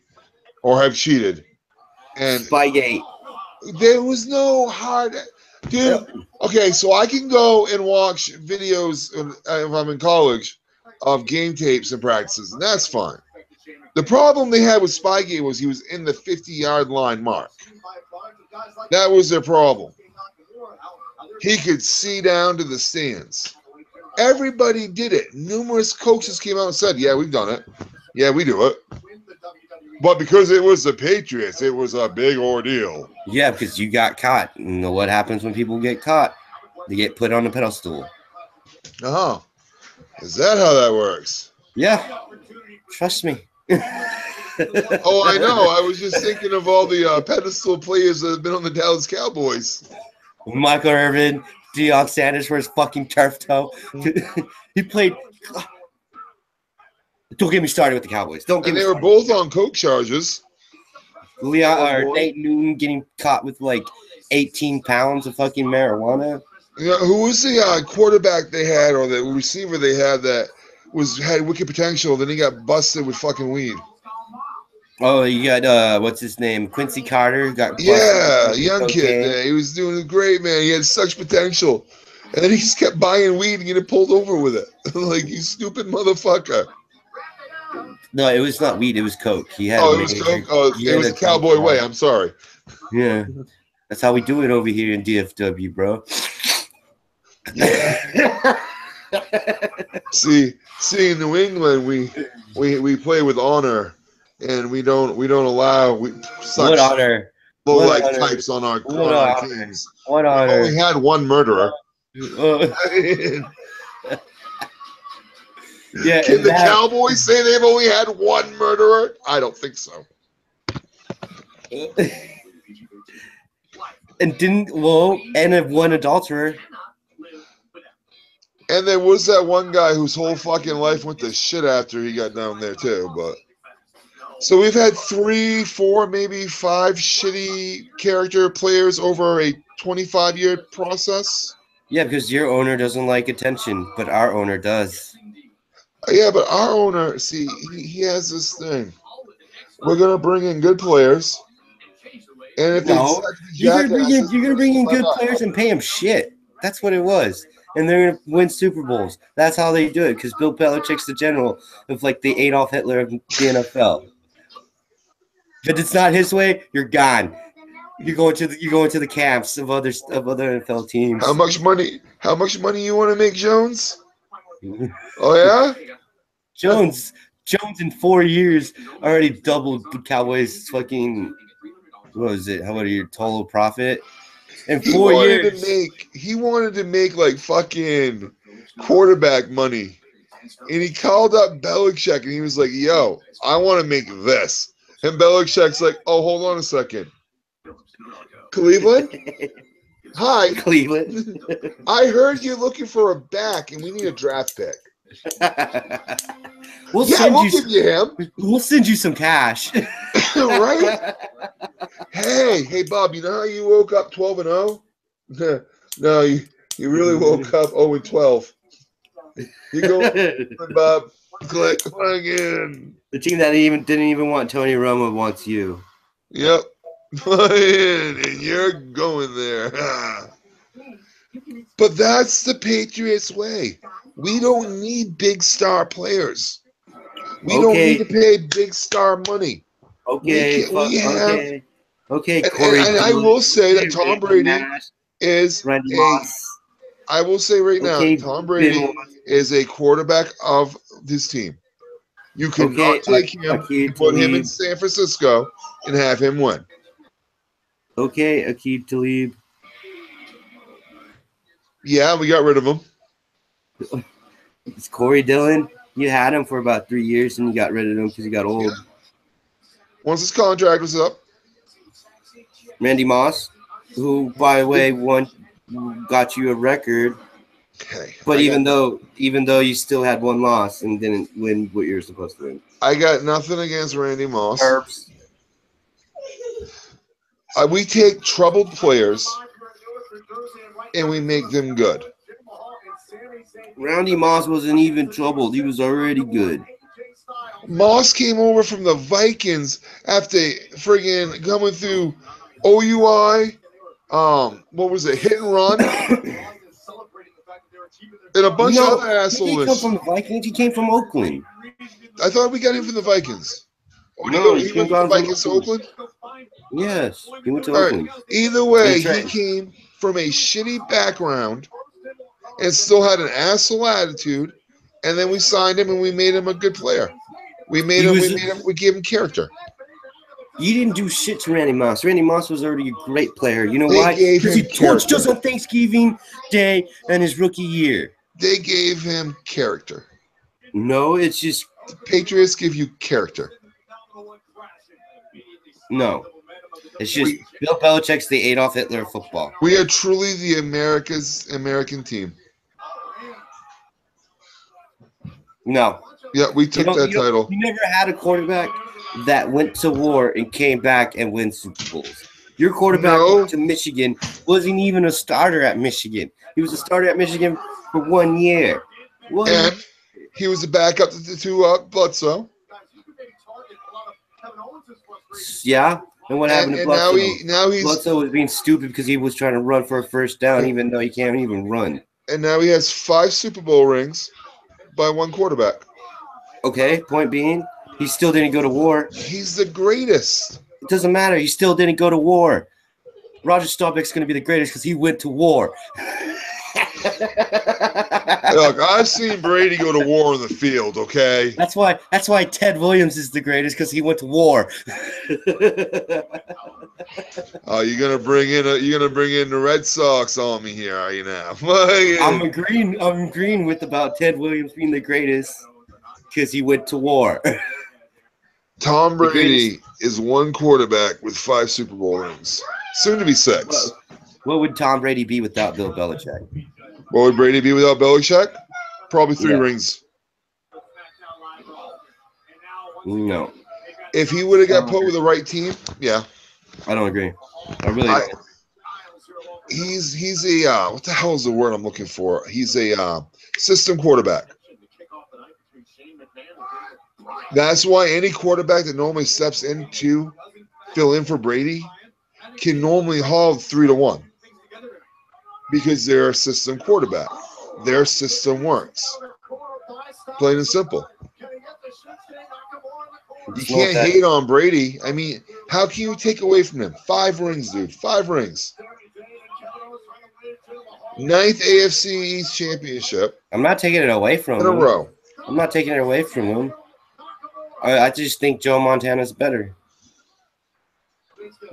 or have cheated. And Spygate. There was no hard... Dude, okay, so I can go and watch videos if I'm in college of game tapes and practices, and that's fine. The problem they had with Spygate was he was in the 50-yard line mark. That was their problem. He could see down to the stands. Everybody did it. Numerous coaches came out and said, yeah, we've done it. Yeah, we do it. But because it was the Patriots, it was a big ordeal. Yeah, because you got caught. You know what happens when people get caught? They get put on the pedestal. Oh. Is that how that works? Yeah. Trust me. Oh, I know. I was just thinking of all the pedestal players that have been on the Dallas Cowboys. Michael Irvin, Deion Sanders for his fucking turf toe. He played. Don't get me started with the Cowboys. Don't get and me they were started. both on coke charges. Nate Newton getting caught with like 18 pounds of fucking marijuana. Yeah, who was the quarterback they had or the receiver they had that had wicked potential? Then he got busted with fucking weed. Oh, you got what's his name? Quincy Carter got busted. Yeah, young kid. Yeah, he was doing great, man. He had such potential, and then he just kept buying weed and getting pulled over with it. Like, you stupid motherfucker. No, it was not weed. It was coke. He had. Oh, it was coke. Oh, it was a cowboy way. I'm sorry. Yeah, that's how we do it over here in DFW, bro. See, in New England, we play with honor, and we don't allow such what honor? low like types on our teams. What honor? We only had one murderer. Yeah, can the Cowboys say they've only had one murderer? I don't think so. And one adulterer. And there was that one guy whose whole fucking life went to shit after he got down there too. But so we've had 3, 4, maybe 5 shitty character players over a 25-year process. Yeah, because your owner doesn't like attention, but our owner does. Yeah, but our owner, see, he has this thing. We're gonna bring in good players, and if they decide No, to be jackasses, you're gonna bring in let good up. players and pay them shit. That's what it was, and they're gonna win Super Bowls. That's how they do it because Bill Belichick's the general of like the Adolf Hitler of the NFL. If it's not his way, you're gone. You're going to the camps of other NFL How teams. much money? How much money you want to make, Jones? Oh yeah. Jones in 4 years already doubled the Cowboys' fucking what was it? How about your total profit in He 4 years? wanted to make like fucking quarterback money. And he called up Belichick and he was like, yo, I want to make this. And Belichick's like, oh, hold on a second. Cleveland? Hi. Cleveland. I heard you're looking for a back and we need a draft pick. we'll give you him. We'll send you some cash. Right? Hey, Bob, you know how you woke up 12-0? No, you really woke up 0-12. You go, Bob. Click again. The team that didn't even want Tony Romo wants you. Yep. And you're going there. But that's the Patriots way. We don't need big star players. We don't need to pay big star money. Okay. Corey. And I will say that Tom Brady is I will say right now, Tom Brady is a quarterback of this team. You cannot take him and put him in San Francisco and have him win. Okay, Aqib Talib. Yeah, we got rid of him. It's Corey Dillon. You had him for about 3 years and you got rid of him because he got old. Yeah. Once his contract was up. Randy Moss, who, by the way, got you a record. Okay. But even though you still had one loss and didn't win what you were supposed to win. I got nothing against Randy Moss. Herbs. We take troubled players and we make them good. Randy Moss wasn't even troubled. He was already good. Moss came over from the Vikings after friggin' coming through OUI. What was it? Hit and run. And a bunch of other assholes. He didn't come from the Vikings. He came from Oakland. I thought we got him from the Vikings. No, he went from the Vikings to Oakland? Yes, he went to Oakland. Right. Either way, he came from a shitty background and still had an asshole attitude. And then we signed him and we made him a good player. We gave him character. You didn't do shit to Randy Moss. Randy Moss was already a great player. You know why? Because he torched us on Thanksgiving Day and his rookie year. They gave him character. No, it's just the Patriots give you character. No. It's just Bill Belichick's the Adolf Hitler of football. We are truly the American team. No. Yeah, we took that title. You never had a quarterback that went to war and came back and win Super Bowls. Your quarterback went to Michigan wasn't even a starter at Michigan. He was a starter at Michigan for 1 year. And he was a backup to Bledsoe. Yeah. And what happened to Bledsoe? Now Bledsoe was being stupid because he was trying to run for a first down, even though he can't even run. And now he has 5 Super Bowl rings by one quarterback. Okay, point being, he still didn't go to war. He's the greatest. It doesn't matter. He still didn't go to war. Roger Staubach's going to be the greatest because he went to war. Look, I've seen Brady go to war in the field. Okay, that's why Ted Williams is the greatest because he went to war. Oh, you're gonna bring in the Red Sox on me here, are you now? I'm agreeing with about Ted Williams being the greatest because he went to war. Tom Brady is one quarterback with 5 Super Bowl rings, soon to be 6. What would Tom Brady be without Bill Belichick? What would Brady be without Belichick? Probably 3 rings. No. If he would have got put with the right team, yeah. I don't agree. I really don't. He's a what the hell is the word I'm looking for? He's a system quarterback. That's why any quarterback that normally steps in to fill in for Brady can normally haul 3-1 because they're a system quarterback. Their system works. Plain and simple. You It's not can't that. hate on Brady. I mean, how can you take away from him? 5 rings, dude. 5 rings. 9th AFC East championship I'm not taking it away from in a him. row. I'm not taking it away from him. I just think Joe Montana's better.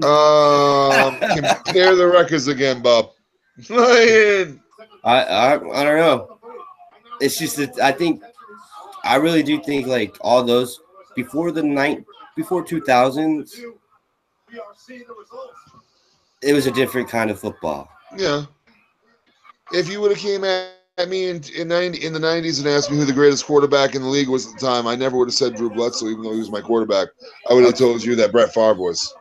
Compare the records again, Bob. Lion. I don't know. It's just that I really do think like all those before 2000s, it was a different kind of football. Yeah. If you would have came at me in the 90s and asked me who the greatest quarterback in the league was at the time, I never would have said Drew Bledsoe, even though he was my quarterback. I would have told you that Brett Favre was.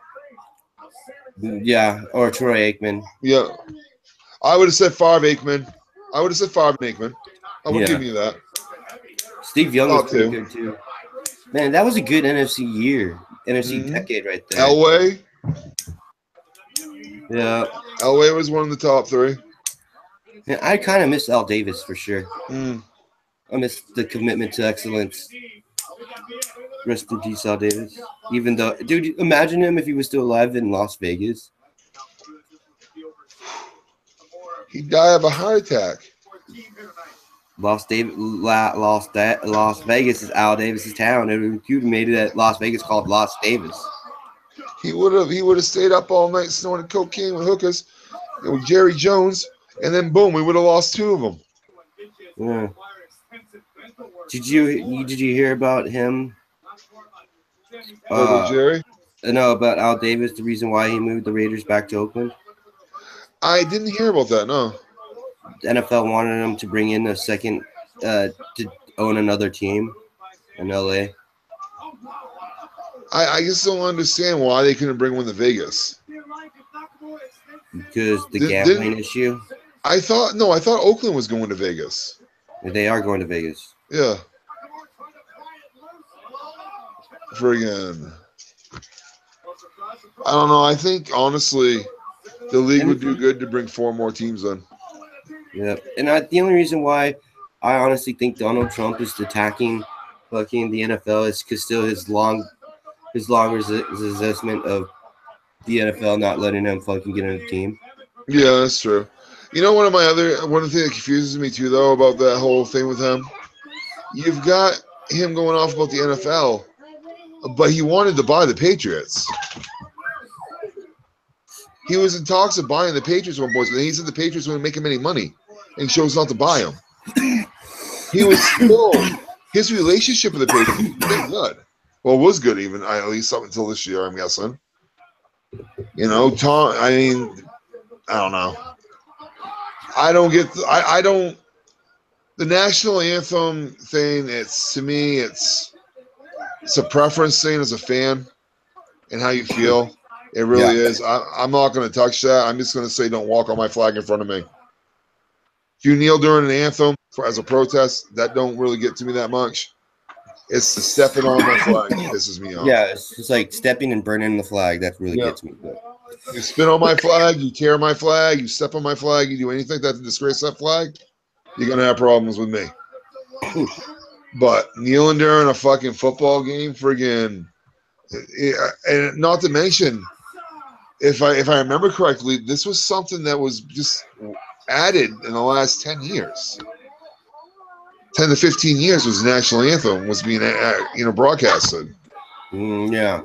Yeah, or Troy Aikman. Yeah. I would have said Favre Aikman. I would Yeah. give you that. Steve Young was Top pretty two. good too. Man, that was a good NFC year, NFC Mhm. decade right there. Elway. Yeah. Elway was one of the top 3. Man, I kind of miss Al Davis for sure. Mm. I miss the commitment to excellence. Rest in peace, Al Davis. Even though, dude, imagine him if he was still alive in Las Vegas. He died of a heart attack. Las Vegas is Al Davis's town. And he made it at Las Vegas called Las Davis. He would have stayed up all night snorting cocaine with hookers and with Jerry Jones, and then boom, we would have lost 2 of them. Yeah. Did you hear about him? Jerry? No, about Al Davis. The reason why he moved the Raiders back to Oakland. I didn't hear about that. No. The NFL wanted him to bring in a second to own another team in LA. I just don't understand why they couldn't bring one to Vegas. Because the gambling issue. I thought Oakland was going to Vegas. They are going to Vegas. Yeah. Friggin'. I don't know. I think honestly, the league would do good to bring 4 more teams in. Yeah, and the only reason why I honestly think Donald Trump is attacking fucking the NFL is because still his long resistment of the NFL not letting him fucking get on the team. Yeah, that's true. You know, one of the things that confuses me too, though, about that whole thing with him, you've got him going off about the NFL, but he wanted to buy the Patriots. He was in talks of buying the Patriots one point, and he said the Patriots wouldn't make him any money, and chose not to buy them. He was still his relationship with the Patriots was good. Well, it was good even at least up until this year, I'm guessing. You know, Tom. I mean, I don't know. I don't get. I don't. The national anthem thing. To me, it's a preference thing as a fan, and how you feel. It really is. I'm not going to touch that. I'm just going to say, don't walk on my flag in front of me. If you kneel during an anthem as a protest, that don't really get to me that much. It's the stepping on my flag that pisses me off. Yeah, it's just like stepping and burning the flag. That really gets me. But you spit on my flag, you tear my flag, you step on my flag, you do anything that to disgrace that flag, you're going to have problems with me. But kneeling during a fucking football game, friggin', and not to mention, if I remember correctly, this was something that was just added in the last 10 years. 10 to 15 years was the national anthem was being broadcasted. Yeah.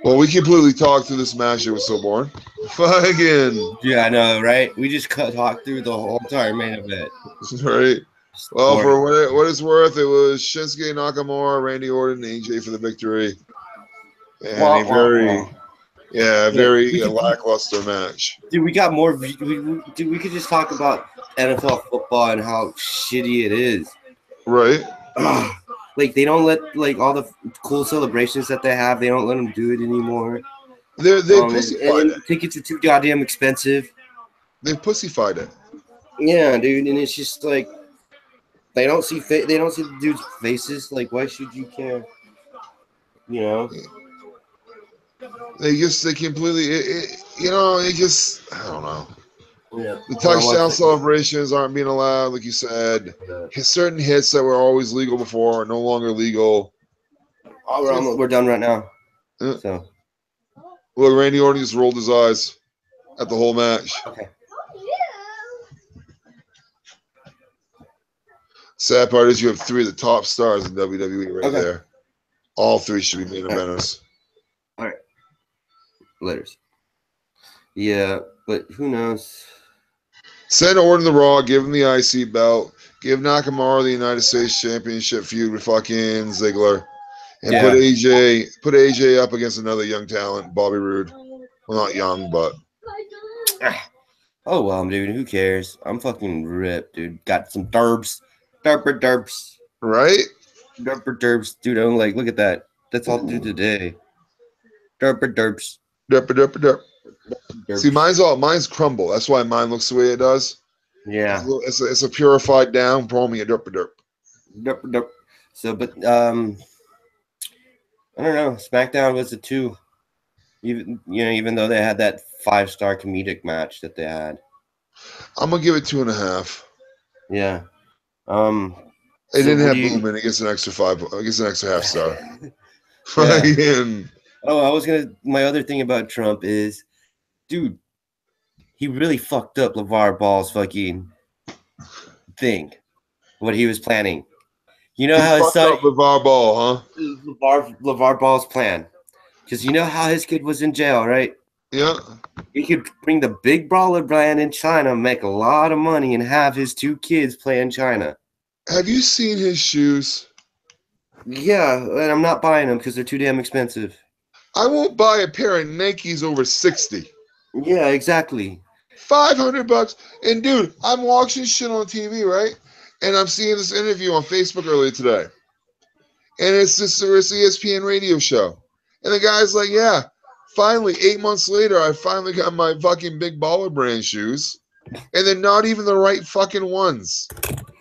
Well, we completely talked through this match. It was so boring. Fucking. Yeah, I know, right? We just talked through the whole entire main event. Right. Well, for what it's worth, it was Shinsuke Nakamura, Randy Orton, and AJ for the victory. And very lackluster match. Dude, we got more. We could just talk about NFL football and how shitty it is. Right. Like they don't let all the cool celebrations that they have. They don't let them do it anymore. They pussyfied it. Tickets are too goddamn expensive. They pussyfied it. Yeah, dude, and it's just like they don't see the dudes' faces. Like, why should you care? You know. They completely, I don't know. Yeah. The Well, touchdown celebrations aren't being allowed, like you said. Certain hits that were always legal before are no longer legal. Oh, we're done right now. Yeah. So. Look, Randy Orton just rolled his eyes at the whole match. Okay. Sad part is you have three of the top stars in WWE right Okay. there. All three should be main eventers. All right. Letters. Yeah, but who knows? Send Orton the Raw, give him the IC belt, give Nakamura the United States Championship feud with fucking Ziggler, and put AJ up against another young talent, Bobby Roode. Well, not young, but oh well, dude. Who cares? I'm fucking ripped, dude. Got some derps, derps, right? derps, dude. I'm like, look at that. That's all through today. Derps. Derp. See, mine's crumble. That's why mine looks the way it does. Yeah. It's a purified down. Pour me a derp. So, but I don't know. SmackDown was a 2. Even though they had that 5-star comedic match that they had. I'm gonna give it 2.5. Yeah. They didn't have Movement. It gets an extra 5. It gets an extra half star. My other thing about Trump is, dude, he really fucked up LeVar Ball's fucking thing. What he was planning. You know how his son LeVar Ball, huh? LeVar Ball's plan. Because you know how his kid was in jail, right? Yeah. He could bring the big brawler brand in China, make a lot of money, and have his 2 kids play in China. Have you seen his shoes? Yeah, and I'm not buying them because they're too damn expensive. I won't buy a pair of Nikes over 60. Yeah, exactly. $500. And dude, I'm watching shit on TV, right? And I'm seeing this interview on Facebook earlier today. And it's this ESPN radio show. And the guy's like, yeah, finally, 8 months later, I finally got my fucking Big Baller brand shoes. And they're not even the right fucking ones.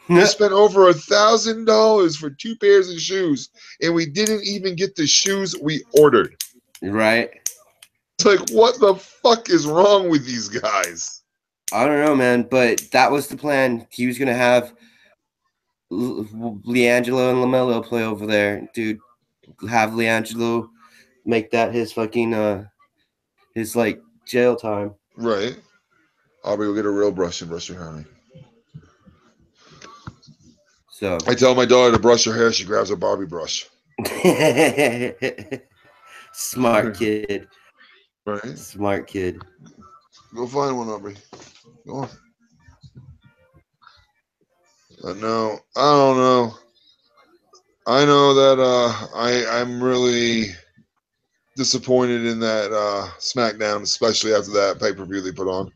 We spent over $1,000 for 2 pairs of shoes, and we didn't even get the shoes we ordered. Right. It's like, what the fuck is wrong with these guys? I don't know, man, but that was the plan. He was going to have LiAngelo and LaMelo play over there. Dude, have LiAngelo make that his fucking, his, like, jail time. Right. Aubrey will get a real brush and brush your hair, honey. So I tell my daughter to brush her hair. She grabs a Barbie brush. Smart kid. Right. Smart kid. Go find one, Aubrey. Go on. No, I don't know. I know that I'm really disappointed in that SmackDown, especially after that pay-per-view they put on.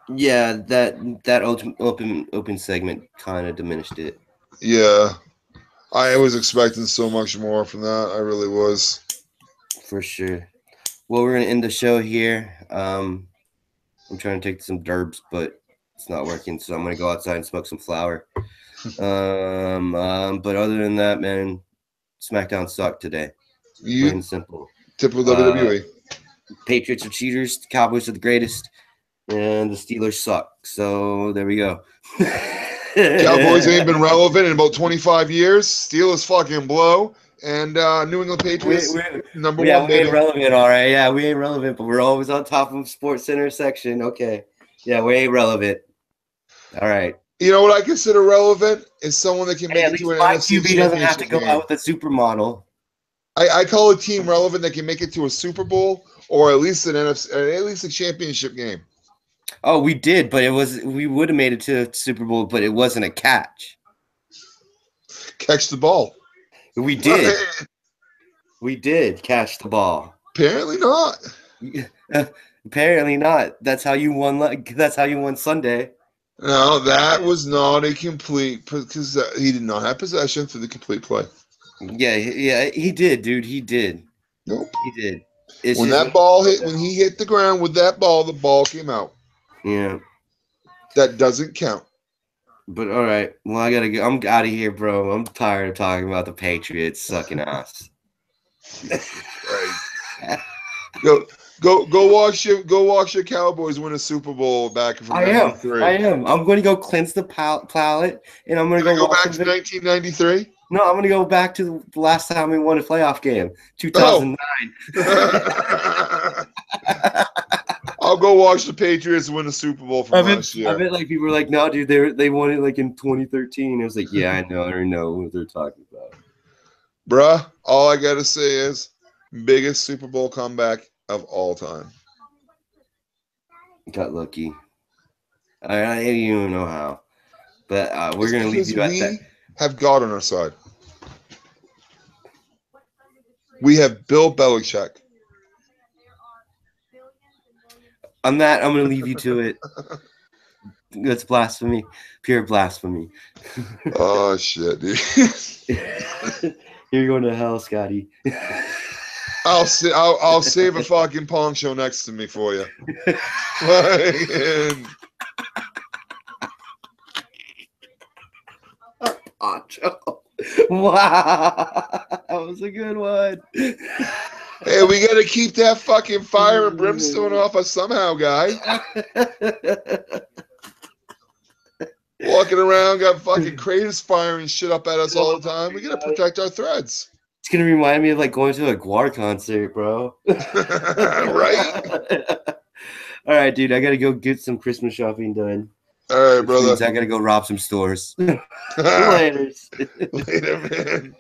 Yeah, that open segment kind of diminished it. Yeah. I was expecting so much more from that. I really was. For sure. Well, we're going to end the show here. I'm trying to take some derbs, but it's not working, so I'm going to go outside and smoke some flower. But other than that, man, SmackDown sucked today. Plain and simple. Typical WWE. Patriots are cheaters. The Cowboys are the greatest. And the Steelers suck. So there we go. Cowboys ain't been relevant in about 25 years. Steelers fucking blow. And New England Patriots, number one. Yeah, we ain't relevant, all right. Yeah, we ain't relevant, but we're always on top of Sports Center section. Okay. Yeah, we ain't relevant. All right. You know what I consider relevant is someone that can make it to an NFC QB doesn't have to go out with a supermodel. I call a team relevant that can make it to a Super Bowl or at least a championship game. Oh, we did, but we would have made it to Super Bowl, but it wasn't a catch. Catch the ball. We did. We did catch the ball. Apparently not. Apparently not. That's how you won. That's how you won Sunday. No, that was not a complete because he did not have possession through the complete play. Yeah, he did, dude. He did. Nope, he did. When he hit the ground with that ball, the ball came out. Yeah, that doesn't count. But all right, well, I gotta go. I'm out of here, bro. I'm tired of talking about the Patriots sucking ass. Jesus Christ. Go watch your Cowboys win a Super Bowl back from I am. '93. I am. I'm going to go cleanse the palate, and I'm going to Go watch back to 1993. No, I'm going to go back to the last time we won a playoff game, 2009. I'll go watch the Patriots win a Super Bowl from last year. I bet like people were like, no, dude, they won it like in 2013. It was like, yeah, I already know what they're talking about. Bruh, all I gotta say is biggest Super Bowl comeback of all time. Got lucky. I don't even know how, but we're gonna leave you at that. We have God on our side. We have Bill Belichick. On that, I'm gonna leave you to it. That's blasphemy, pure blasphemy. Oh shit, dude. You're going to hell, Scotty. I'll save a fucking poncho next to me for you. Poncho. Wow, that was a good one. Hey, we gotta keep that fucking fire and brimstone off us somehow, guy. Walking around, got fucking craters firing shit up at us all the time. We gotta protect our threads. It's gonna remind me of like going to a Guar concert, bro. Right? All right, dude. I gotta go get some Christmas shopping done. All right, brother. I gotta go rob some stores. Later. Later, man.